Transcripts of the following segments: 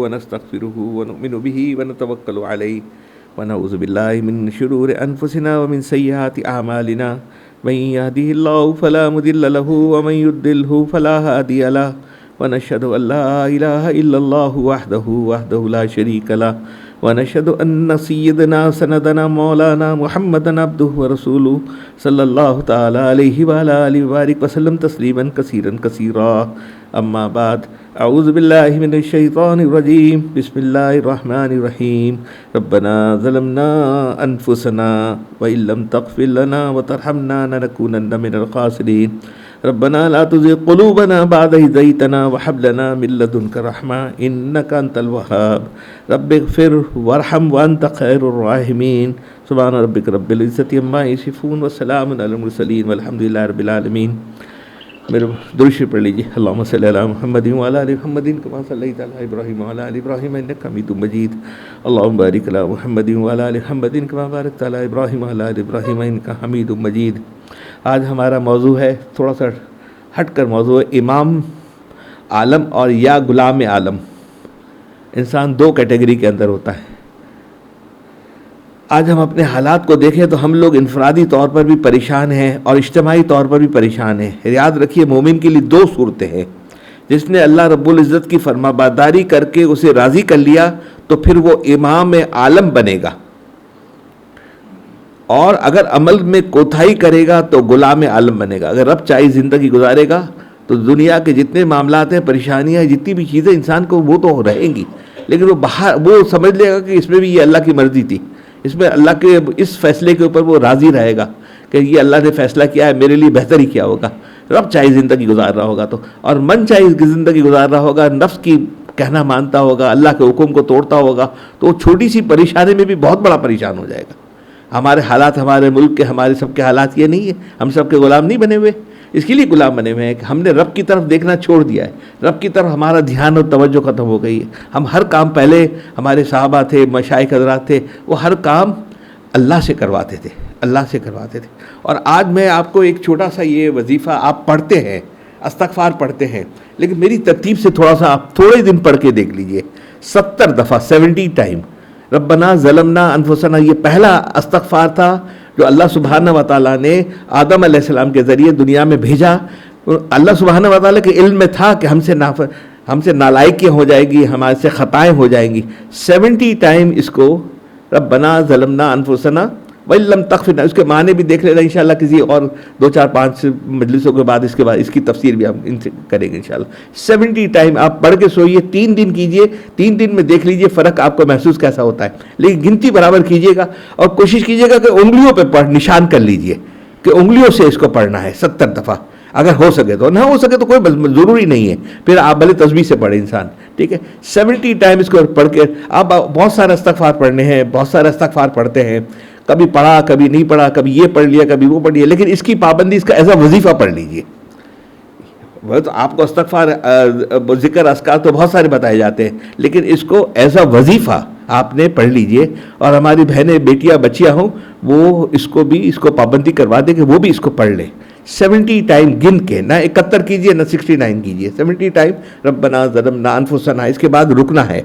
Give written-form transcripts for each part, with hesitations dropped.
ونستغفره ونؤمن به ونتوكل عليه ونعوذ بالله من شرور أنفسنا ومن سيئات أعمالنا من يهده الله فلا مضل له ومن يضلل فلا هادي له ونشهد أن لا إله إلا الله وحده لا شريك له ونشهد أن سيدنا سندنا مولانا محمدا عبده ورسوله صلى الله تعالى عليه وعلى آله وبارك وسلم تسليما كثيرا كثيرا أما بعد أعوذ بالله من الشيطان الرجيم بسم الله الرحمن الرحيم ربنا ظلمنا أنفسنا وإن لم تغفر لنا وترحمنا لنكونن من الخاسرين ربنا لا تزغ قلوبنا بعد إذ هديتنا وهب لنا من لدنك رحمة إنك أنت الوهاب رب اغفر وارحم وأنت خير الراحمين سبحان ربك رب العزة عما يصفون وسلام على المرسلين والحمد لله رب العالمين. میرے درود شریف پڑھ لیجیے. اللہم صلی علی محمد وعلی آل محمد کما صلیت علی ابراہیم وعلی آل ابراہیم انک حمید مجید. اللہم بارک علی محمد وعلی آل محمد کما بارکت علی ابراہیم وعلی آل ابراہیم انک حمید مجید. آج ہمارا موضوع ہے تھوڑا سا ہٹ کر موضوع ہے امام عالم اور یا غلام عالم. انسان دو کیٹیگری کے اندر ہوتا ہے. آج ہم اپنے حالات کو دیکھیں تو ہم لوگ انفرادی طور پر بھی پریشان ہیں اور اجتماعی طور پر بھی پریشان ہیں. یاد رکھیے مومن کے لیے دو صورتیں ہیں. جس نے اللہ رب العزت کی فرما برداری کر کے اسے راضی کر لیا تو پھر وہ امام عالم بنے گا، اور اگر عمل میں کوتاہی کرے گا تو غلام عالم بنے گا. اگر رب چاہی زندگی گزارے گا تو دنیا کے جتنے معاملات ہیں، پریشانیاں، جتنی بھی چیزیں انسان کو وہ تو رہیں گی، لیکن وہ سمجھ لے گا کہ اس میں بھی یہ اللہ کی مرضی تھی، اس میں اللہ کے اس فیصلے کے اوپر وہ راضی رہے گا کہ یہ اللہ نے فیصلہ کیا ہے، میرے لیے بہتر ہی کیا ہوگا. رب چاہی زندگی گزار رہا ہوگا تو، اور من چاہی زندگی گزار رہا ہوگا، نفس کی کہنا مانتا ہوگا، اللہ کے حکم کو توڑتا ہوگا، تو وہ چھوٹی سی پریشانی میں بھی بہت بڑا پریشان ہو جائے گا. ہمارے حالات، ہمارے ملک کے، ہمارے سب کے حالات یہ نہیں ہے. ہم سب کے غلام نہیں بنے ہوئے، اس کے لیے غلام بنے ہوئے ہیں کہ ہم نے رب کی طرف دیکھنا چھوڑ دیا ہے. رب کی طرف ہمارا دھیان اور توجہ ختم ہو گئی ہے. ہم ہر کام، پہلے ہمارے صحابہ تھے، مشائخ حضرات تھے، وہ ہر کام اللہ سے کرواتے تھے، اللہ سے کرواتے تھے. اور آج میں آپ کو ایک چھوٹا سا یہ وظیفہ آپ پڑھتے ہیں، استغفار پڑھتے ہیں، لیکن میری ترتیب سے تھوڑا سا آپ تھوڑے دن پڑھ کے دیکھ لیجئے. 70 دفعہ 70 ٹائم ربنا ظلمنا انفسنا، یہ پہلا استغفار تھا جو اللہ سبحانہ و تعالیٰ نے آدم علیہ السلام کے ذریعے دنیا میں بھیجا. اللہ سبحانہ و تعالیٰ کے علم میں تھا کہ ہم سے نالائکیاں ہو جائے گی، ہمارے سے خطائیں ہو جائیں گی. 70 ٹائم اس کو ربنا ظلمنا انفسنا وَإِن لَّمْ تَغْفِرْ لَنَا، اس کے معنی بھی دیکھ لینا انشاءاللہ کسی اور 2-4-5 مجلسوں کے بعد، اس کے بعد اس کی تفسیر بھی ہم ان سے کریں گے انشاءاللہ. 70 ٹائم آپ پڑھ کے سوئیے، 3 دن کیجئے، 3 دن میں دیکھ لیجئے فرق آپ کو محسوس کیسا ہوتا ہے. لیکن گنتی برابر کیجئے گا اور کوشش کیجئے گا کہ انگلیوں پہ نشان کر لیجئے کہ انگلیوں سے اس کو پڑھنا ہے 70 دفعہ. اگر ہو سکے تو، نہ ہو سکے تو کوئی ضروری نہیں ہے، پھر آپ بھلے تسبیح سے پڑھیں انسان، ٹھیک ہے. 70 ٹائم اس کو پڑھ کے آپ بہت سارے استغفار پڑھنے ہیں، بہت سارے استغفار پڑھتے ہیں، کبھی پڑھا کبھی نہیں پڑھا، کبھی یہ پڑھ لیا کبھی وہ پڑھ لیا، لیکن اس کی پابندی، اس کا ایسا وظیفہ پڑھ لیجئے. تو آپ کو استغفار، ذکر، اذکار تو بہت سارے بتائے جاتے ہیں، لیکن اس کو ایسا وظیفہ آپ نے پڑھ لیجئے. اور ہماری بہنیں، بیٹیاں، بچیاں ہوں، وہ اس کو پابندی کروا دیں کہ وہ بھی اس کو پڑھ لیں. 70 ٹائم گن کے، نہ 71 کیجئے نہ 69 کیجئے، 70 ٹائم ربنا ظلمنا انفسنا. اس کے بعد رکنا ہے،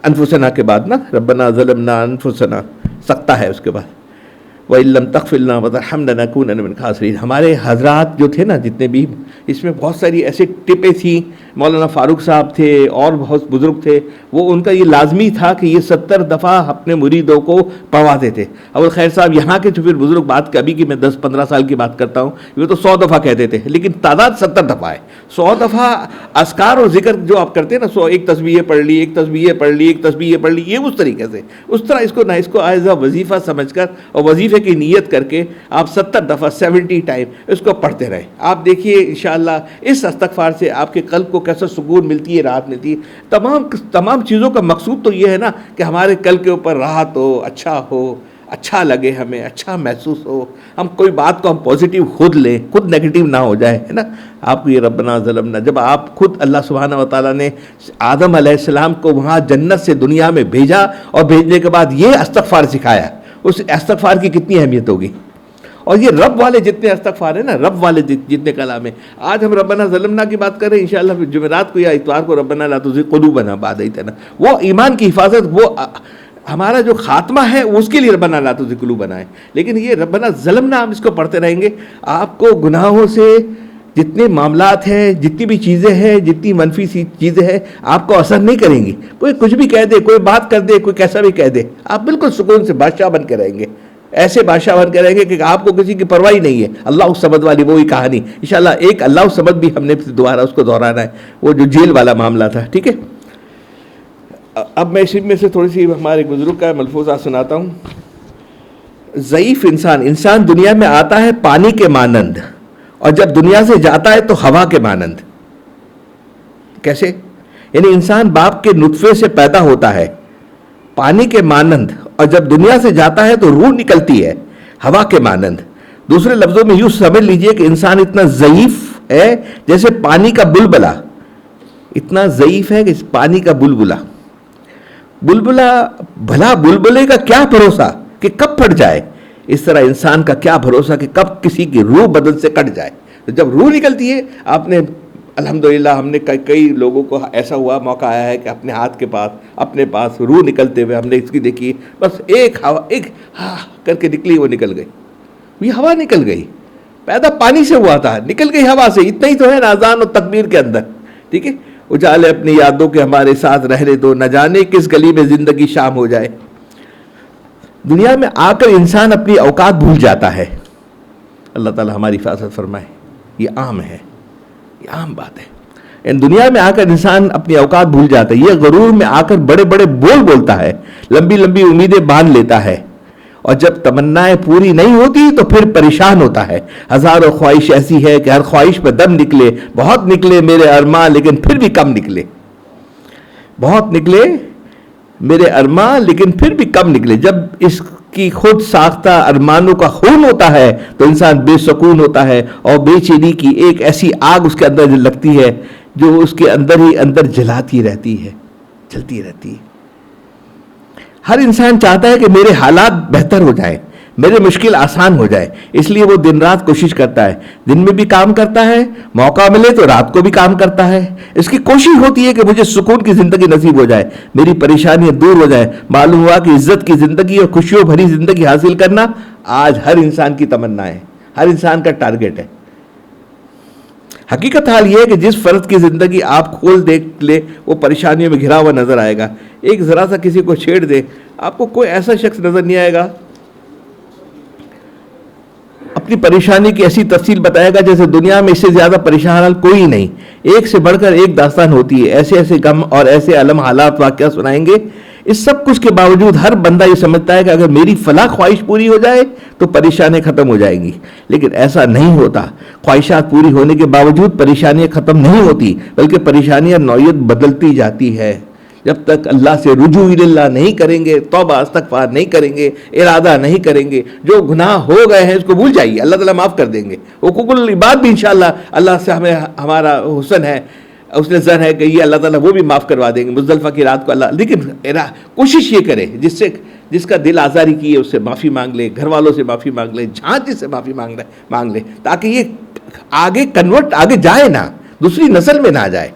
انفسنا کے بعد نا ربنا ظلمنا انفسنا سکتا ہے اس کے بعد وَإِن لَّمْ تَغْفِرْ لَنَا وَتَرْحَمْنَا لَنَكُونَنَّ مِنَ الْخَاسِرِينَ. ہمارے حضرات جو تھے نا، جتنے بھی، اس میں بہت ساری ایسے ٹپیں تھیں. مولانا فاروق صاحب تھے اور بہت بزرگ تھے، وہ ان کا یہ لازمی تھا کہ یہ 70 دفعہ اپنے مریدوں کو پڑھواتے تھے. ابو خیر صاحب یہاں کے تو پھر بزرگ، بات کبھی کی میں 10-15 سال کی بات کرتا ہوں، یہ تو 100 دفعہ کہتے تھے، لیکن تعداد 70 دفعہ ہے. 100 دفعہ اذکار اور ذکر جو آپ کرتے ہیں نا، 100 ایک تسبیح پڑھ لی، ایک تسبیح پڑھ لی، ایک تسبیح پڑھ لی، یہ اس طریقے سے، اس طرح اس کو نہ، اس کو ایز اے وظیفہ سمجھ کر اور وظیفے کی نیت کر کے آپ 70 دفعہ 70 ٹائم اس کو پڑھتے رہیں. آپ دیکھیے انشاءاللہ اس استغفار سے آپ کے قلب کو کیسا سکون ملتی ہے، راحت ملتی ہے. تمام چیزوں کا مقصود تو یہ ہے نا کہ ہمارے قلب کے اوپر راحت ہو، اچھا لگے، ہمیں اچھا محسوس ہو، ہم کوئی بات کو ہم پازیٹیو خود لیں، خود نیگیٹو نہ ہو جائے، ہے نا. آپ کو یہ ربنا ظلمنا، جب آپ خود اللہ سبحانہ و تعالیٰ نے آدم علیہ السلام کو وہاں جنت سے دنیا میں بھیجا اور بھیجنے کے بعد یہ استغفار سکھایا، اس استغفار کی کتنی اہمیت ہوگی. اور یہ رب والے جتنے استغفار ہیں نا، رب والے جتنے کلام ہیں، آج ہم ربنا ظلمنا کی بات کر رہے ہیں، انشاءاللہ جمعرات کو یا اتوار کو ربنا لا تزغ قلوبنا بعد إذ هديتنا، وہ ایمان کی حفاظت، وہ ہمارا جو خاتمہ ہے اس کے لیے ربنا لا تزغ قلوبنا ہے. لیکن یہ ربنا ظلمنا ہم اس کو پڑھتے رہیں گے، آپ کو گناہوں سے جتنے معاملات ہیں، جتنی بھی چیزیں ہیں، جتنی منفی سی چیزیں ہیں، آپ کو اثر نہیں کریں گی. کوئی کچھ بھی کہہ دے، کوئی بات کر دے، کوئی کیسا بھی کہہ دے، آپ بالکل سکون سے بادشاہ بن کے رہیں گے، ایسے بادشاہ بن کے رہیں گے کہ آپ کو کسی کی پرواہ ہی نہیں ہے. اللہ الصمد والی وہی کہانی انشاءاللہ، ایک اللہ الصمد بھی ہم نے دوبارہ اس کو دہرانا ہے، وہ جو جیل والا معاملہ تھا. ٹھیک ہے، اب میں اسی میں سے تھوڑی سی ہمارے بزرگ کا ملفوظات سناتا ہوں. ضعیف انسان دنیا میں آتا ہے پانی کے مانند، اور جب دنیا سے جاتا ہے تو ہوا کے مانند. کیسے؟ یعنی انسان باپ کے نطفے سے پیدا ہوتا ہے پانی کے مانند، اور جب دنیا سے جاتا ہے تو روح نکلتی ہے ہوا کے مانند. دوسرے لفظوں میں یوں سمجھ لیجئے کہ انسان اتنا ضعیف ہے جیسے پانی کا بلبلہ، اتنا ضعیف ہے کہ پانی کا بلبلہ بھلا بلبلے کا کیا بھروسہ کہ کب پھٹ جائے، اس طرح انسان کا کیا بھروسہ کہ کب کسی کی روح بدن سے کٹ جائے. جب روح نکلتی ہے، آپ نے الحمدللہ ہم نے کئی لوگوں کو ایسا ہوا موقع آیا ہے کہ اپنے ہاتھ کے پاس اپنے پاس روح نکلتے ہوئے ہم نے اس کی دیکھی، بس ایک ہوا ایک ہاں کر کے نکلی، وہ نکل گئی، یہ ہوا نکل گئی. پیدا پانی سے ہوا تھا، نکل گئی ہوا سے. اتنا ہی تو ہے نا اذان اور تکبیر کے اندر. ٹھیک ہے، اجالے اپنی یادوں کے ہمارے ساتھ رہنے دو، نہ جانے کس گلی میں زندگی شام ہو جائے. دنیا میں آ کر انسان اپنی اوقات بھول جاتا ہے. اللہ تعالی ہماری حفاظت فرمائے. یہ عام ہے، یہ عام بات ہے. دنیا میں آ کر انسان اپنی اوقات بھول جاتا ہے. یہ غرور میں آ کر بڑے بڑے بول بولتا ہے، لمبی لمبی امیدیں باندھ لیتا ہے، اور جب تمنائیں پوری نہیں ہوتی تو پھر پریشان ہوتا ہے. ہزاروں خواہش ایسی ہے کہ ہر خواہش پہ دم نکلے، بہت نکلے میرے ارمان لیکن پھر بھی کم نکلے. بہت نکلے میرے ارمان لیکن پھر بھی کم نکلے. جب اس کی خود ساختہ ارمانوں کا خون ہوتا ہے تو انسان بے سکون ہوتا ہے، اور بے چینی کی ایک ایسی آگ اس کے اندر لگتی ہے جو اس کے اندر ہی اندر جلاتی رہتی ہے، جلتی رہتی ہے. ہر انسان چاہتا ہے کہ میرے حالات بہتر ہو جائیں، میرے مشکل آسان ہو جائے، اس لیے وہ دن رات کوشش کرتا ہے. دن میں بھی کام کرتا ہے، موقع ملے تو رات کو بھی کام کرتا ہے. اس کی کوشش ہوتی ہے کہ مجھے سکون کی زندگی نصیب ہو جائے، میری پریشانیاں دور ہو جائیں. معلوم ہوا کہ عزت کی زندگی اور خوشیوں بھری زندگی حاصل کرنا آج ہر انسان کی تمنا ہے، ہر انسان کا ٹارگٹ ہے. حقیقت حال یہ ہے کہ جس فرد کی زندگی آپ کھول دیکھ لے وہ پریشانیوں میں گھرا ہوا نظر آئے گا. ایک ذرا سا کسی کو چھیڑ دے، آپ کو کوئی ایسا شخص نظر نہیں آئے گا اپنی پریشانی کی ایسی تفصیل بتائے گا جیسے دنیا میں اس سے زیادہ پریشان حال کوئی نہیں. ایک سے بڑھ کر ایک داستان ہوتی ہے، ایسے ایسے غم اور ایسے علم حالات واقعہ سنائیں گے. اس سب کچھ کے باوجود ہر بندہ یہ سمجھتا ہے کہ اگر میری فلاں خواہش پوری ہو جائے تو پریشانیاں ختم ہو جائیں گی، لیکن ایسا نہیں ہوتا. خواہشات پوری ہونے کے باوجود پریشانیاں ختم نہیں ہوتی، بلکہ پریشانیاں نوعیت بدلتی جاتی ہے. جب تک اللہ سے رجوع اللہ نہیں کریں گے، توبہ استغفار نہیں کریں گے، ارادہ نہیں کریں گے، جو گناہ ہو گئے ہیں اس کو بھول جائیے، اللہ تعالیٰ معاف کر دیں گے. حقوق العباد بھی انشاءاللہ اللہ سے ہمیں ہمارا حسن ہے، اس نے زن ہے کہ یہ اللہ تعالیٰ وہ بھی معاف کروا دیں گے. مزدلفہ کی رات کو اللہ، لیکن کوشش یہ کرے جس کا دل آزاری کی ہے اس سے معافی مانگ لے، گھر والوں سے معافی مانگ لے، جہاں جس سے معافی مانگ لے، تاکہ یہ آگے کنورٹ آگے جائے نا، دوسری نسل میں نہ جائے،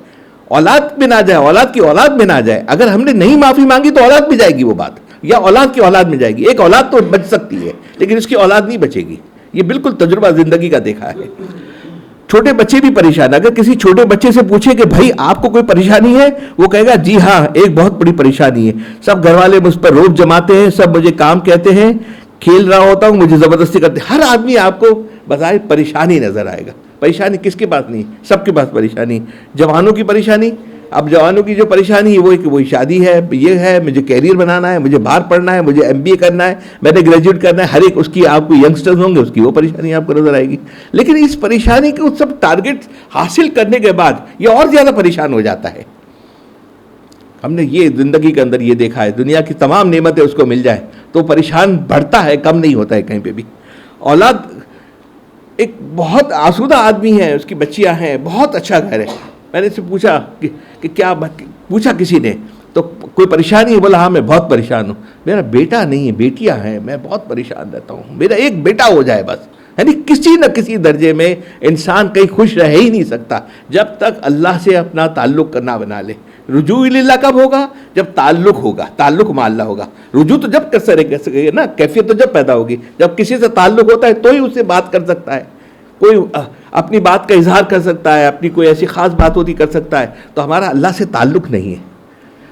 اولاد میں نہ جائے، اولاد کی اولاد میں نہ جائے. اگر ہم نے نہیں معافی مانگی تو اولاد میں جائے گی وہ بات، یا اولاد کی اولاد میں جائے گی. ایک اولاد تو بچ سکتی ہے لیکن اس کی اولاد نہیں بچے گی. یہ بالکل تجربہ زندگی کا دیکھا ہے. چھوٹے بچے بھی پریشان، اگر کسی چھوٹے بچے سے پوچھے کہ بھائی آپ کو کوئی پریشانی ہے، وہ کہے گا جی ہاں ایک بہت بڑی پریشانی ہے، سب گھر والے مجھ پر روب جماتے ہیں، سب مجھے کام کہتے ہیں، کھیل رہا ہوتا ہوں مجھے زبردستی کرتے ہیں. ہر آدمی آپ کو بظاہر پریشانی نظر آئے گا. پریشانی کس کے پاس نہیں؟ سب کے پاس پریشانی. جوانوں کی پریشانی، اب جوانوں کی جو پریشانی ہے وہ کہ وہی شادی ہے، یہ ہے، مجھے کیریئر بنانا ہے، مجھے باہر پڑھنا ہے، مجھے MBA کرنا ہے، میں نے گریجویٹ کرنا ہے. ہر ایک اس کی آپ کو ینگسٹرز ہوں گے اس کی وہ پریشانی آپ کو نظر آئے گی. لیکن اس پریشانی کے سب ٹارگٹ حاصل کرنے کے بعد یہ اور زیادہ پریشان ہو جاتا ہے. ہم نے یہ زندگی کے اندر یہ دیکھا ہے، دنیا کی تمام نعمتیں اس کو مل جائیں تو پریشان بڑھتا ہے، کم نہیں ہوتا ہے کہیں پہ بھی. اولاد ایک بہت آسودہ آدمی ہے، اس کی بچیاں ہیں، بہت اچھا گھر ہے. میں نے اس سے پوچھا کہ کیا پوچھا کسی نے تو کوئی پریشانی ہے؟ بولا ہاں میں بہت پریشان ہوں، میرا بیٹا نہیں ہے بیٹیاں ہیں، میں بہت پریشان رہتا ہوں، میرا ایک بیٹا ہو جائے بس. یعنی کسی نہ کسی درجے میں انسان کہیں خوش رہ ہی نہیں سکتا جب تک اللہ سے اپنا تعلق نہ بنا لے. رجوع اللہ کب ہوگا؟ جب تعلق ہوگا، تعلق مع اللہ ہوگا. رجوع تو جب کر سکے نا، کیفیت تو جب پیدا ہوگی جب کسی سے تعلق ہوتا ہے تو ہی اس سے بات کر سکتا ہے، کوئی اپنی بات کا اظہار کر سکتا ہے، اپنی کوئی ایسی خاص بات ہوتی کر سکتا ہے. تو ہمارا اللہ سے تعلق نہیں ہے.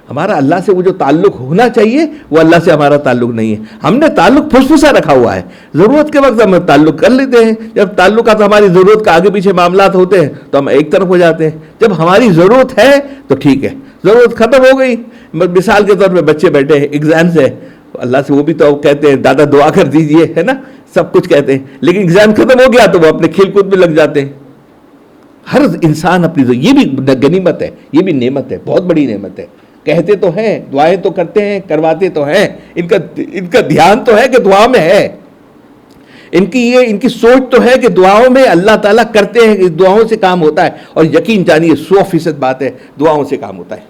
ہمارا اللہ سے وہ جو تعلق ہونا چاہیے وہ اللہ سے ہمارا تعلق نہیں ہے. ہم نے تعلق پھسپھسا رکھا ہوا ہے. ضرورت کے وقت ہم تعلق کر لیتے ہیں، جب تعلقات ہماری ضرورت کا آگے پیچھے معاملات ہوتے ہیں تو ہم ایک طرف ہو جاتے ہیں. جب ہماری ضرورت ہے تو ٹھیک ہے، ضرورت ختم ہو گئی. مثال کے طور پہ بچے بیٹھے ہیں، ایگزامس ہے، اللہ سے وہ بھی تو کہتے ہیں دادا دعا کر دیجئے، ہے نا، سب کچھ کہتے ہیں، لیکن ایگزام ختم ہو گیا تو وہ اپنے کھیل کود میں لگ جاتے ہیں. ہر انسان اپنی یہ بھی غنیمت ہے، یہ بھی نعمت ہے، بہت بڑی نعمت ہے. کہتے تو ہیں، دعائیں تو کرتے ہیں، کرواتے تو ہیں، ان کا دھیان تو ہے کہ دعا میں ہے، ان کی سوچ تو ہے کہ دعاؤں میں اللہ تعالیٰ کرتے ہیں، دعاؤں سے کام ہوتا ہے. اور یقین جانیے 100% بات ہے، دعاؤں سے کام ہوتا ہے.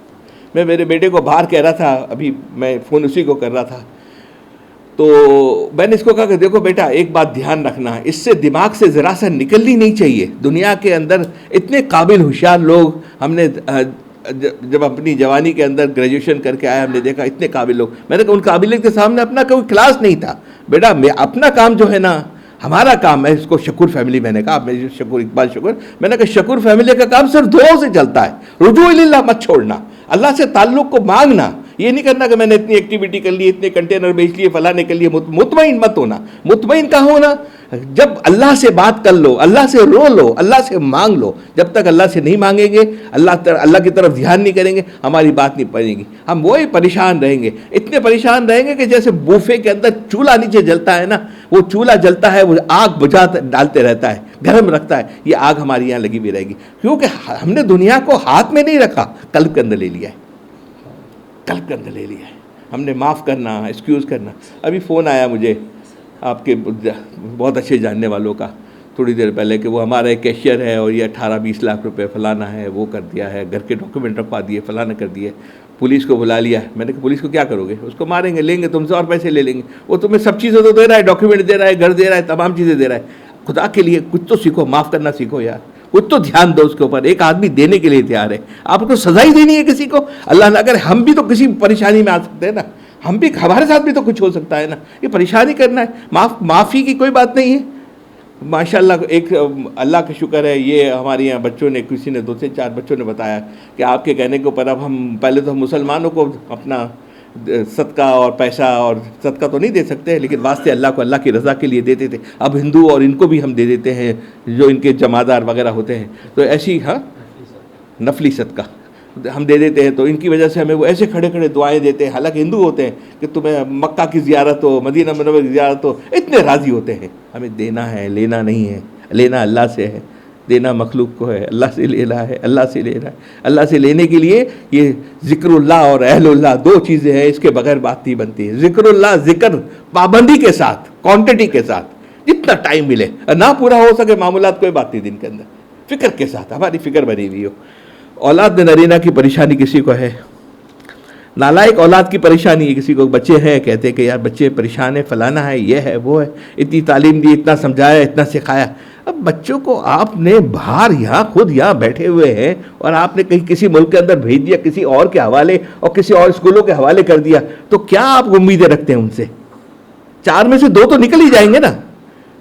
میں میرے بیٹے کو باہر کہہ رہا تھا، ابھی میں فون اسی کو کر رہا تھا، تو میں نے اس کو کہا کہ دیکھو بیٹا ایک بات دھیان رکھنا، اس سے دماغ سے ذرا سا نکلنی نہیں چاہیے. دنیا کے اندر اتنے قابل ہوشیار لوگ ہم نے جب اپنی جوانی کے اندر گریجویشن کر کے آیا ہم نے دیکھا اتنے قابل لوگ. میں نے کہا ان قابلیت کے سامنے اپنا کوئی کلاس نہیں تھا. بیٹا میں اپنا کام جو ہے نا، ہمارا کام ہے، اس کو شکور فیملی میں نے کہا، شکور اقبال شکور، میں نے کہا شکور فیملی کا کام صرف دعاؤں سے چلتا ہے. رجوع اللہ مت چھوڑنا، اللہ سے تعلق کو مانگنا. یہ نہیں کرنا کہ میں نے اتنی ایکٹیویٹی کر لی، اتنے کنٹینر بیچ لیے، فلاں نے کر لیے. مطمئن مت ہونا. مطمئن کہاں ہونا؟ جب اللہ سے بات کر لو، اللہ سے رو لو، اللہ سے مانگ لو. جب تک اللہ سے نہیں مانگیں گے، اللہ کی طرف دھیان نہیں کریں گے، ہماری بات نہیں پڑے گی. ہم وہی پریشان رہیں گے، اتنے پریشان رہیں گے کہ جیسے بوفے کے اندر چولہا نیچے جلتا ہے نا، وہ چولہا جلتا ہے، وہ آگ بجھا ڈالتے رہتا ہے، گرم رکھتا ہے. یہ آگ ہماری یہاں لگی بھی رہے گی، کیونکہ ہم نے دنیا کو ہاتھ میں نہیں رکھا، قلب کے اندر لے لیا ہے. قلب کے اندر لے لیا ہے ہم نے. معاف کرنا، ایکسکیوز کرنا. ابھی فون آیا مجھے آپ کے بہت اچھے جاننے والوں کا تھوڑی دیر پہلے کہ وہ ہمارا ایک کیشیئر ہے اور یہ 18-20 لاکھ روپے فلانا ہے، وہ کر دیا ہے، گھر کے ڈاکیومنٹ رکھوا دیے، فلانا کر دیے، پولیس کو بلا لیا. میں نے کہا پولیس کو کیا کرو گے؟ اس کو ماریں گے، لیں گے تم سے اور پیسے لے لیں گے. وہ تمہیں سب چیزیں تو دے رہا ہے، ڈاکیومنٹ دے رہا ہے، گھر دے رہا ہے، تمام چیزیں دے رہا ہے. خدا کے لیے کچھ تو سیکھو، معاف کرنا سیکھو یار، کچھ تو دھیان دو اس کے اوپر. ایک آدمی دینے کے لیے تیار ہے، آپ کو سزا ہی دینی ہے کسی کو. اللہ نہ کرے ہم بھی تو کسی پریشانی میں آ سکتے ہیں نا، ہم بھی، ہمارے ساتھ بھی تو کچھ ہو سکتا ہے نا. یہ پریشانی کرنا ہے، معافی کی کوئی بات نہیں ہے. ماشاءاللہ ایک اللہ کا شکر ہے، یہ ہمارے یہاں بچوں نے، کسی نے 2 سے 4 بچوں نے بتایا کہ آپ کے کہنے کے اوپر اب ہم، پہلے تو ہم مسلمانوں کو اپنا صدقہ اور پیسہ اور صدقہ تو نہیں دے سکتے، لیکن واسطے اللہ کو، اللہ کی رضا کے لیے دیتے تھے. اب ہندو اور ان کو بھی ہم دے دیتے ہیں جو ان کے جمعدار وغیرہ ہوتے ہیں. تو ایسی نفلی صدقہ ہم دے دیتے ہیں. تو ان کی وجہ سے ہمیں وہ ایسے کھڑے کھڑے دعائیں دیتے ہیں، حالانکہ ہندو ہوتے ہیں، کہ تمہیں مکہ کی زیارت ہو، مدینہ منورہ کی زیارت ہو، اتنے راضی ہوتے ہیں. ہمیں دینا ہے، لینا نہیں ہے. لینا اللہ سے ہے، دینا مخلوق کو ہے. اللہ سے لینا ہے، اللہ سے لینا ہے. اللہ سے لینے کے لیے یہ ذکر اللہ اور اہل اللہ 2 چیزیں ہیں، اس کے بغیر بات نہیں بنتی ہے. ذکر اللہ، ذکر پابندی کے ساتھ، کوانٹٹی کے ساتھ، جتنا ٹائم ملے، نہ پورا ہو سکے معاملات کوئی بات نہیں، دن کے اندر فکر کے ساتھ، ہماری فکر بنی ہوئی ہو. اولاد نرینہ کی پریشانی کسی کو ہے، نالائق اولاد کی پریشانی ہے کسی کو. بچے ہیں کہتے ہیں کہ یار بچے پریشان ہیں، فلانا ہے، یہ ہے، وہ ہے، اتنی تعلیم دی، اتنا سمجھایا، اتنا سکھایا. اب بچوں کو آپ نے باہر، یہاں خود یہاں بیٹھے ہوئے ہیں، اور آپ نے کہیں کسی ملک کے اندر بھیج دیا، کسی اور کے حوالے اور کسی اور اسکولوں کے حوالے کر دیا، تو کیا آپ امیدیں رکھتے ہیں ان سے؟ 4 میں سے 2 تو نکل ہی جائیں گے نا.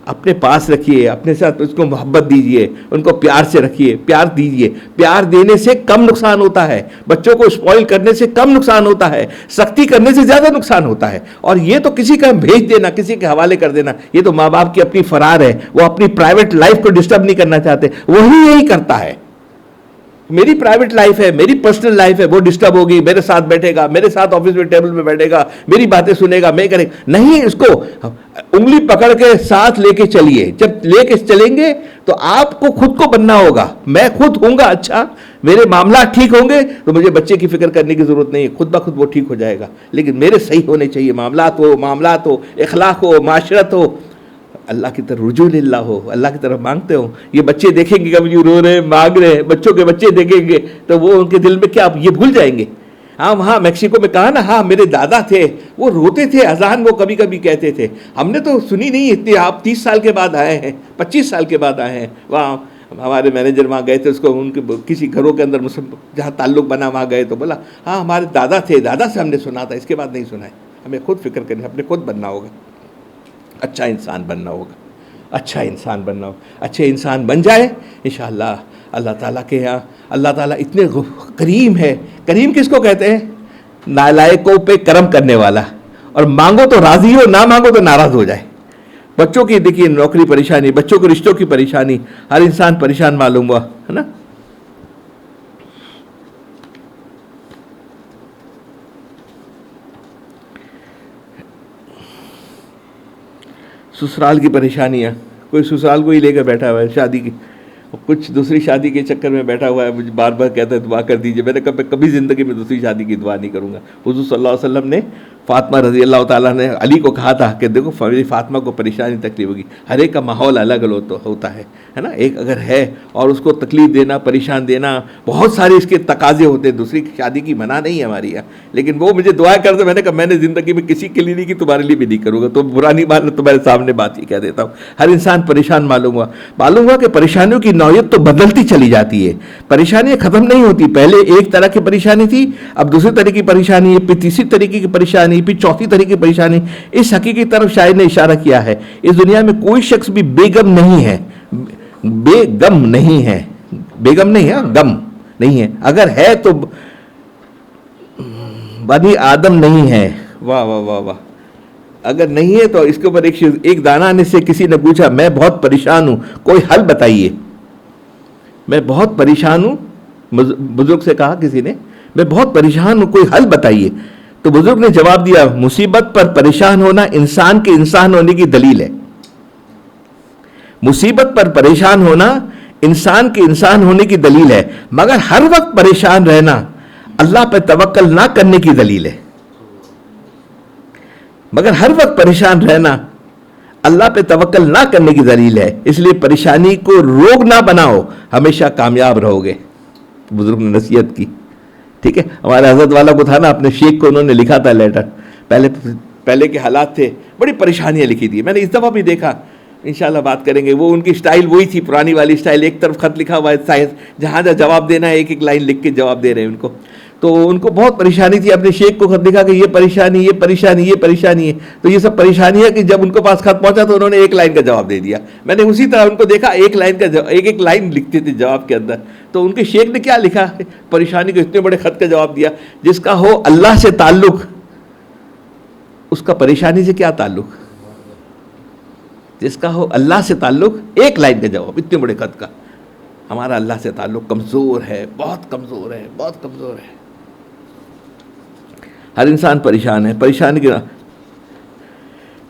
اپنے پاس رکھیے، اپنے ساتھ اس کو محبت دیجئے، ان کو پیار سے رکھیے، پیار دیجئے. پیار دینے سے کم نقصان ہوتا ہے، بچوں کو اسپوائل کرنے سے کم نقصان ہوتا ہے، سختی کرنے سے زیادہ نقصان ہوتا ہے. اور یہ تو کسی کا بھیج دینا، کسی کے حوالے کر دینا، یہ تو ماں باپ کی اپنی فرار ہے. وہ اپنی پرائیویٹ لائف کو ڈسٹرب نہیں کرنا چاہتے، وہی یہی کرتا ہے. میری پرائیویٹ لائف ہے، میری پرسنل لائف ہے، وہ ڈسٹرب ہوگی، میرے ساتھ بیٹھے گا، میرے ساتھ آفس میں ٹیبل پہ بیٹھے گا، میری باتیں سنے گا، میں کرے نہیں. اس کو انگلی پکڑ کے ساتھ لے کے چلیے. جب لے کے چلیں گے تو آپ کو خود کو بننا ہوگا. میں خود ہوں گا اچھا، میرے معاملات ٹھیک ہوں گے تو مجھے بچے کی فکر کرنے کی ضرورت نہیں ہے، خود بخود وہ ٹھیک ہو جائے گا. لیکن میرے صحیح ہونے چاہیے، معاملات ہو، اخلاق ہو، معاشرت ہو، اللہ کی طرف رجوع اللہ ہو، اللہ کی طرف مانگتے ہو. یہ بچے دیکھیں گے کبھی رو رہے ہیں، مانگ رہے ہیں، بچوں کے بچے دیکھیں گے تو وہ ان کے دل میں کیا، یہ بھول جائیں گے. ہاں وہاں میکسیکو میں کہا نا، ہاں میرے دادا تھے وہ روتے تھے، اذان وہ کبھی کبھی کہتے تھے، ہم نے تو سنی نہیں اتنی، آپ 30 سال کے بعد آئے ہیں، 25 سال کے بعد آئے ہیں. وہاں ہمارے مینیجر وہاں گئے تھے، اس کو ان کے کسی گھروں کے اندر جہاں تعلق بنا وہاں گئے تو بولا ہاں ہمارے دادا تھے، دادا سے ہم نے سنا تھا، اس کے بعد نہیں سنا ہے. ہمیں خود فکر کرنی، اپنے خود بننا ہوگا، اچھا انسان بننا ہوگا، اچھا انسان بننا ہوگا. اچھے انسان بن جائے انشاءاللہ اللہ تعالیٰ کے یہاں اللہ تعالیٰ اتنے کریم ہے. کریم کس کو کہتے ہیں؟ نالائقوں پہ کرم کرنے والا، اور مانگو تو راضی ہو، نہ مانگو تو ناراض ہو جائے. بچوں کی دیکھیے نوکری پریشانی، بچوں کے رشتوں کی پریشانی، ہر انسان پریشان معلوم ہوا ہے نا. سسرال کی پریشانیاں، کوئی سسرال کو ہی لے کر بیٹھا ہوا ہے شادی کی، کچھ دوسری شادی کے چکر میں بیٹھا ہوا ہے، مجھے بار بار کہتا ہے دعا کر دیجئے. میں نے کہا میں کبھی زندگی میں دوسری شادی کی دعا نہیں کروں گا. حضور صلی اللہ علیہ وسلم نے فاطمہ رضی اللہ تعالیٰ نے علی کو کہا تھا کہ دیکھو میری فاطمہ کو پریشانی تکلیف ہوگی، ہر ایک کا ماحول الگ الگ ہوتا ہے نا. ایک اگر ہے اور اس کو تکلیف دینا، پریشان دینا، بہت سارے اس کے تقاضے ہوتے ہیں. دوسری شادی کی منع نہیں ہے ہماری یہاں، لیکن وہ مجھے دعا کرتے. میں نے کہا میں نے زندگی میں کسی کے لیے نہیں کی، تمہارے لیے بھی نہیں کروں گا. تو برا نہیں ماننا، تمہارے سامنے بات ہی کہہ دیتا ہوں. ہر انسان پریشان معلوم ہوا کہ پریشانیوں کی نوعیت تو بدلتی چلی جاتی ہے، پریشانیاں ختم نہیں ہوتی. پہلے ایک طرح کی پریشانی تھی، اب دوسری طرح کی پریشانی ہے، پھر تیسری طریقے کی پریشانی، پھر چوتھی طرح کی پریشانی. اس حقیقی طرف شاعر نے اشارہ کیا ہے، اس دنیا میں کوئی شخص بھی بے غم نہیں ہے، بے غم نہیں ہے، بے غم نہیں ہے، غم نہیں ہے. اگر ہے تو بنی آدم نہیں ہے. واہ واہ واہ واہ. اگر نہیں ہے تو اس کے اوپر ایک دانا نے سے کسی نے پوچھا میں بہت پریشان ہوں، کوئی حل بتائیے. میں بہت پریشان ہوں، بزرگ سے کہا کسی نے میں بہت پریشان ہوں، کوئی حل بتائیے. تو بزرگ نے جواب دیا مصیبت پر پریشان ہونا انسان کے انسان ہونے کی دلیل ہے. مصیبت پر پریشان ہونا انسان کے انسان ہونے کی دلیل ہے، مگر ہر وقت پریشان رہنا اللہ پہ توکل نہ کرنے کی دلیل ہے. مگر ہر وقت پریشان رہنا اللہ پہ توکل نہ کرنے کی دلیل ہے. اس لیے پریشانی کو روگ نہ بناؤ، ہمیشہ کامیاب رہو گے. بزرگ نے نصیحت کی. ٹھیک ہے، ہمارے حضرت والا کو تھا نا، اپنے شیخ کو انہوں نے لکھا تھا لیٹر. پہلے کے حالات تھے، بڑی پریشانیاں لکھی تھی. میں نے اس دفعہ بھی دیکھا، انشاءاللہ بات کریں گے. وہ ان کی سٹائل وہی تھی، پرانی والی سٹائل. ایک طرف خط لکھا ہوا ہے، جہاں جہاں جواب دینا ہے ایک ایک لائن لکھ کے جواب دے رہے ہیں ان کو. تو ان کو بہت پریشانی تھی، اپنے شیخ کو خط لکھا کہ یہ پریشانی یہ پریشانی یہ پریشانی ہے. تو یہ سب پریشانیاں کہ جب ان کو پاس خط پہنچا تو انہوں نے ایک لائن کا جواب دے دیا. میں نے اسی طرح ان کو دیکھا، ایک لائن کا ایک لائن لکھتے تھے جواب کے اندر. تو ان کے شیخ نے کیا لکھا، پریشانی کو اتنے بڑے خط کا جواب دیا. جس کا ہو اللہ سے تعلق اس کا پریشانی سے کیا تعلق؟ جس کا ہو اللہ سے تعلق، ایک لائن کا جواب اتنے بڑے خط کا. ہمارا اللہ سے تعلق کمزور ہے، بہت کمزور ہے، بہت کمزور ہے. ہر انسان پریشان ہے. پریشانی کی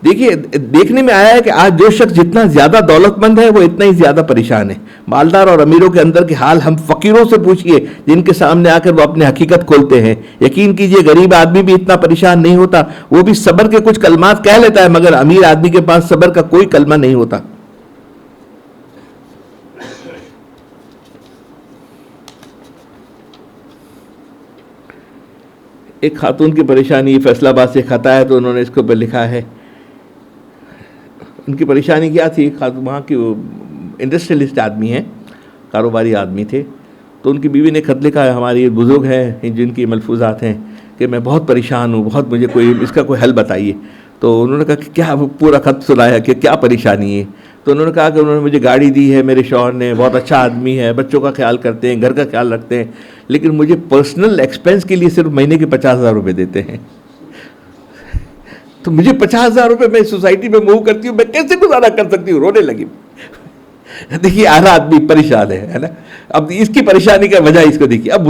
دیکھیے، دیکھنے میں آیا ہے کہ آج جو شخص جتنا زیادہ دولت مند ہے وہ اتنا ہی زیادہ پریشان ہے. مالدار اور امیروں کے اندر کے حال ہم فقیروں سے پوچھئے جن کے سامنے آ کر وہ اپنے حقیقت کھولتے ہیں. یقین کیجئے غریب آدمی بھی اتنا پریشان نہیں ہوتا، وہ بھی صبر کے کچھ کلمات کہہ لیتا ہے، مگر امیر آدمی کے پاس صبر کا کوئی کلمہ نہیں ہوتا. ایک خاتون کی پریشانی فیصل آباد سے خط آیا تو انہوں نے اس کے اوپر لکھا ہے. ان کی پریشانی کیا تھی، وہاں کی انڈسٹریلسٹ آدمی ہیں، کاروباری آدمی تھے. تو ان کی بیوی نے خط لکھا ہے، ہماری بزرگ ہیں جن کی ملفوظات ہیں کہ میں بہت پریشان ہوں، بہت مجھے کوئی اس کا کوئی حل بتائیے. تو انہوں نے کہا کہ کیا، پورا خط سنایا کہ کیا پریشانی ہے. تو انہوں نے کہا کہ انہوں نے مجھے گاڑی دی ہے، میرے شوہر نے، بہت اچھا آدمی ہے، بچوں کا خیال کرتے ہیں، گھر کا خیال رکھتے ہیں، لیکن مجھے پرسنل ایکسپینس کے لیے صرف مہینے کے 50,000 روپے دیتے ہیں. تو مجھے 50,000 روپے میں سوسائٹی میں موو کرتی ہوں، میں کیسے گزارا کر سکتی ہوں؟ رونے لگی. دیکھیے آدھا آدمی پریشان ہے نا. اب اس کی پریشانی کا وجہ اس کو دیکھیے. اب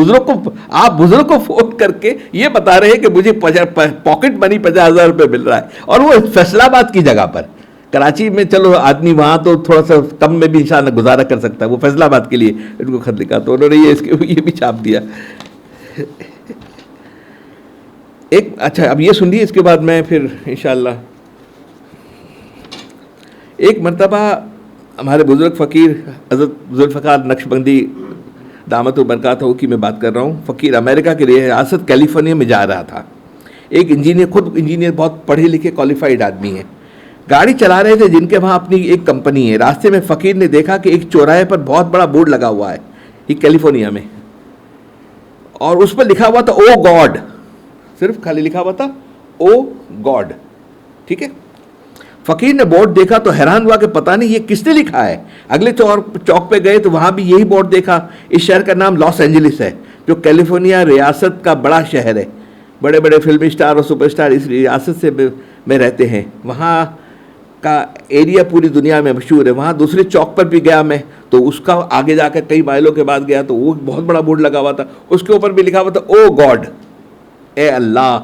آپ بزرگ کو فون کر کے یہ بتا رہے ہیں کہ مجھے پاکٹ منی 50,000 روپے مل رہا ہے، اور وہ فیصل آباد کی جگہ پر. کراچی میں چلو آدمی وہاں تو تھوڑا سا کم میں بھی انشاءاللہ گزارا کر سکتا ہے، وہ فیصل آباد کے لیے ان کو خط لکھا. تو انہوں نے یہ بھی چھاپ دیا. اچھا اب یہ سن لیے، اس کے بعد میں پھر انشاءاللہ. ایک مرتبہ ہمارے بزرگ فقیر حضرت ذوالفقار نقشبندی دامت و برکات ہو کی میں بات کر رہا ہوں. فقیر امریکہ کی ریاست کیلیفورنیا میں جا رہا تھا. ایک انجینئر، خود انجینئر، بہت پڑھے لکھے کوالیفائڈ آدمی ہیں، گاڑی چلا رہے تھے جن کے وہاں اپنی ایک کمپنی ہے. راستے میں فقیر نے دیکھا کہ ایک چوراہے پر بہت بڑا بورڈ لگا ہوا ہے، یہ کیلیفورنیا میں، اور اس پر لکھا ہوا تھا او گاڈ. صرف خالی لکھا ہوا تھا او گاڈ. ٹھیک ہے. فقیر نے بورڈ دیکھا تو حیران ہوا کہ پتہ نہیں یہ کس نے لکھا ہے. اگلے چوک پہ گئے تو وہاں بھی یہی بورڈ دیکھا. اس شہر کا نام لاس اینجلس ہے، جو کیلیفورنیا ریاست کا بڑا شہر ہے. بڑے بڑے فلمی سٹار اور سپر سٹار اس ریاست سے میں رہتے ہیں. وہاں کا ایریا پوری دنیا میں مشہور ہے. وہاں دوسرے چوک پر بھی گیا میں، تو اس کا آگے جا کر کئی مائلوں کے بعد گیا تو وہ بہت بڑا بورڈ لگا ہوا تھا، اس کے اوپر بھی لکھا ہوا تھا او گاڈ، اے اللہ.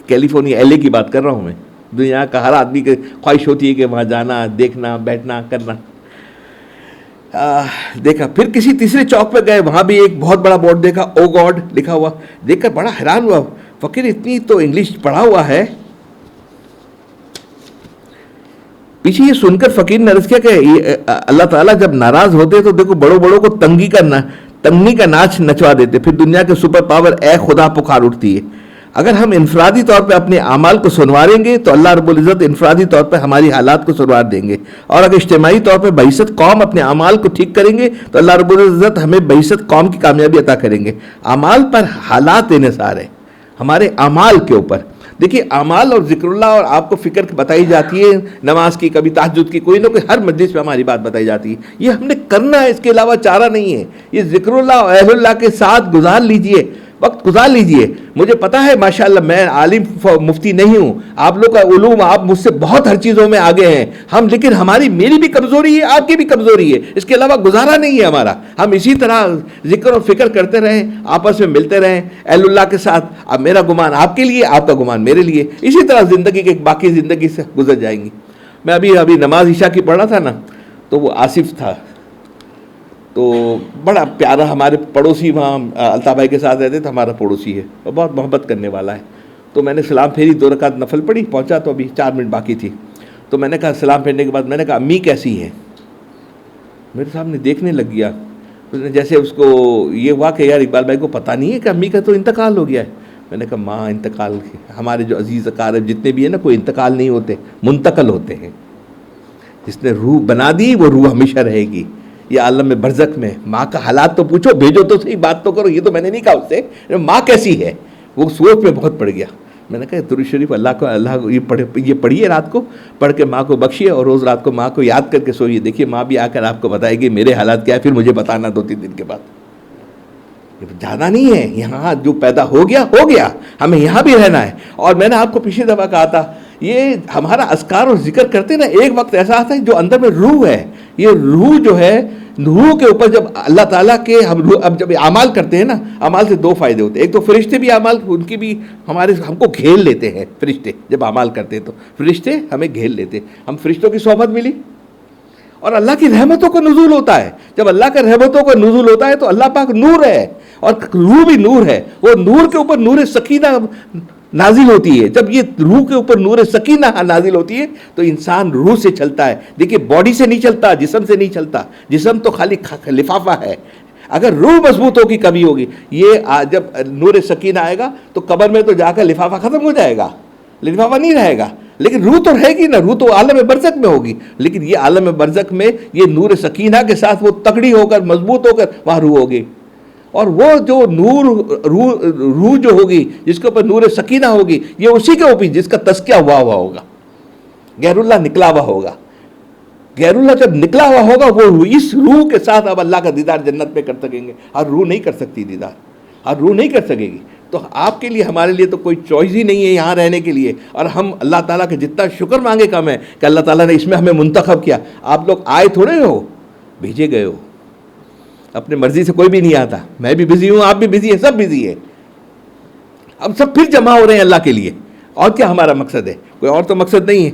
کیلیفورنیا، ایل اے کی بات کر رہا ہوں میں. دنیا کا ہر آدمی کی خواہش ہوتی ہے کہ وہاں جانا، دیکھنا، بیٹھنا، کرنا. دیکھا. پھر کسی تیسرے چوک پہ گئے، وہاں بھی ایک بہت بڑا بورڈ دیکھا، او گاڈ لکھا ہوا. دیکھ کر بڑا حیران ہوا. فقیر اتنی تو انگلش پڑھا ہوا ہے. پیچھے یہ سن کر فقیر نے عرض کیا کہ اللہ تعالیٰ جب ناراض ہوتے تو دیکھو بڑوں بڑوں کو تنگی کا ناچ نچوا دیتے، پھر دنیا کے سپر پاور اے خدا پکار اٹھتی ہے. اگر ہم انفرادی طور پہ اپنے اعمال کو سنواریں گے تو اللہ رب العزت انفرادی طور پہ ہماری حالات کو سنوار دیں گے، اور اگر اجتماعی طور پہ بعثت قوم اپنے اعمال کو ٹھیک کریں گے تو اللہ رب العزت ہمیں بعثت قوم کی کامیابی عطا کریں گے. اعمال پر حالات انحصار ہے، ہمارے اعمال کے اوپر. دیکھیے اعمال اور ذکر اللہ اور آپ کو فکر بتائی جاتی ہے، نماز کی، کبھی تہجد کی، کوئی نہ کوئی ہر مجلس میں ہماری بات بتائی جاتی ہے. یہ ہم نے کرنا ہے، اس کے علاوہ چارہ نہیں ہے. یہ ذکر اللہ اور اہل اللہ کے ساتھ گزار لیجئے، وقت گزار لیجئے. مجھے پتا ہے ماشاءاللہ میں عالم مفتی نہیں ہوں، آپ لوگ کا علوم، آپ مجھ سے بہت ہر چیزوں میں آگے ہیں ہم، لیکن میری بھی کمزوری ہے، آپ کی بھی کمزوری ہے، اس کے علاوہ گزارا نہیں ہے ہمارا. ہم اسی طرح ذکر اور فکر کرتے رہیں، آپس میں ملتے رہیں اہل اللہ کے ساتھ. اب میرا گمان آپ کے لیے، آپ کا گمان میرے لیے، اسی طرح زندگی کے باقی زندگی سے گزر جائیں گی. میں ابھی نماز عشاء کی پڑھ رہا تھا نا، تو وہ آصف تھا، تو بڑا پیارا ہمارے پڑوسی، وہاں الطاف بھائی کے ساتھ رہتے تھے، ہمارا پڑوسی ہے اور بہت محبت کرنے والا ہے. تو میں نے سلام پھیری، 2 رکعت نفل پڑھی، پہنچا تو ابھی 4 منٹ باقی تھی. تو میں نے کہا سلام پھیرنے کے بعد میں نے کہا امی کیسی ہیں؟ میرے سامنے دیکھنے لگ گیا. جیسے اس کو یہ ہوا کہ یار اقبال بھائی کو پتہ نہیں ہے کہ امی کا تو انتقال ہو گیا ہے. میں نے کہا ماں انتقال، ہمارے جو عزیز اقارب جتنے بھی ہیں نا، کوئی انتقال نہیں ہوتے، منتقل ہوتے ہیں. جس نے روح بنا دی وہ روح ہمیشہ رہے گی. یہ عالم میں برزخ میں ماں کا حالات تو پوچھو، بھیجو تو صحیح، بات تو کرو. یہ تو میں نے نہیں کہا اس سے ماں کیسی ہے، وہ سوچ میں بہت پڑ گیا. میں نے کہا درود شریف اللہ یہ پڑھیے، رات کو پڑھ کے ماں کو بخشیے، اور روز رات کو ماں کو یاد کر کے سوئیے. دیکھیے ماں بھی آ کر آپ کو بتائے گی میرے حالات کیا ہے، پھر مجھے بتانا 2-3 دن کے بعد. جانا نہیں ہے، یہاں جو پیدا ہو گیا، ہمیں یہاں بھی رہنا ہے. اور میں نے آپ کو پچھلی دفعہ کہا تھا، یہ ہمارا اذکار اور ذکر کرتے نا، ایک وقت ایسا آتا ہے جو اندر میں روح ہے، یہ روح جو ہے، روح کے اوپر جب اللہ تعالیٰ کے اب جب اعمال کرتے ہیں نا، اعمال سے 2 فائدے ہوتے ہیں. ایک تو فرشتے بھی اعمال، ان کی بھی ہم کو گھیر لیتے ہیں. فرشتے جب اعمال کرتے ہیں تو فرشتے ہمیں گھیر لیتے ہیں، ہم فرشتوں کی صحبت ملی. اور اللہ کی رحمتوں کا نزول ہوتا ہے. جب اللہ کا رحمتوں کا نزول ہوتا ہے تو اللہ پاک نور ہے، اور روح بھی نور ہے. وہ نور کے اوپر نور سکینہ نازل ہوتی ہے. جب یہ روح کے اوپر نور سکینہ نازل ہوتی ہے تو انسان روح سے چلتا ہے. دیکھیے باڈی سے نہیں چلتا، جسم سے نہیں چلتا. جسم تو خالی لفافہ ہے. اگر روح مضبوط ہوگی کبھی ہوگی. یہ جب نور سکینہ آئے گا تو قبر میں تو جا کر لفافہ ختم ہو جائے گا، لفافہ نہیں رہے گا. لیکن روح تو رہے گی نا، روح تو عالم برزخ میں ہوگی. لیکن یہ عالم برزخ میں یہ نور سکینہ کے ساتھ وہ تکڑی ہو کر، مضبوط ہو کر وہاں روح ہوگی. اور وہ جو روح جو ہوگی، جس کے اوپر نور سکینہ ہوگی، یہ اسی کے اوپر جس کا تزکیہ ہوا ہوگا، غیر اللہ نکلا ہوا ہوگا. غیر اللہ جب نکلا ہوا ہوگا، وہ اس روح کے ساتھ اب اللہ کا دیدار جنت میں کر سکیں گے. ہر روح نہیں کر سکتی دیدار، ہر روح نہیں کر سکے گی. تو آپ کے لیے، ہمارے لیے تو کوئی چوائس ہی نہیں ہے یہاں رہنے کے لیے. اور ہم اللہ تعالیٰ کا جتنا شکر مانگے کم ہے کہ اللہ تعالیٰ نے اس میں ہمیں منتخب کیا. آپ لوگ آئے تھوڑے ہو، بھیجے گئے ہو. اپنے مرضی سے کوئی بھی نہیں آتا. میں بھی بزی ہوں، آپ بھی بزی ہیں، سب بزی ہیں. اب سب پھر جمع ہو رہے ہیں اللہ کے لیے. اور کیا ہمارا مقصد ہے؟ کوئی اور تو مقصد نہیں ہے.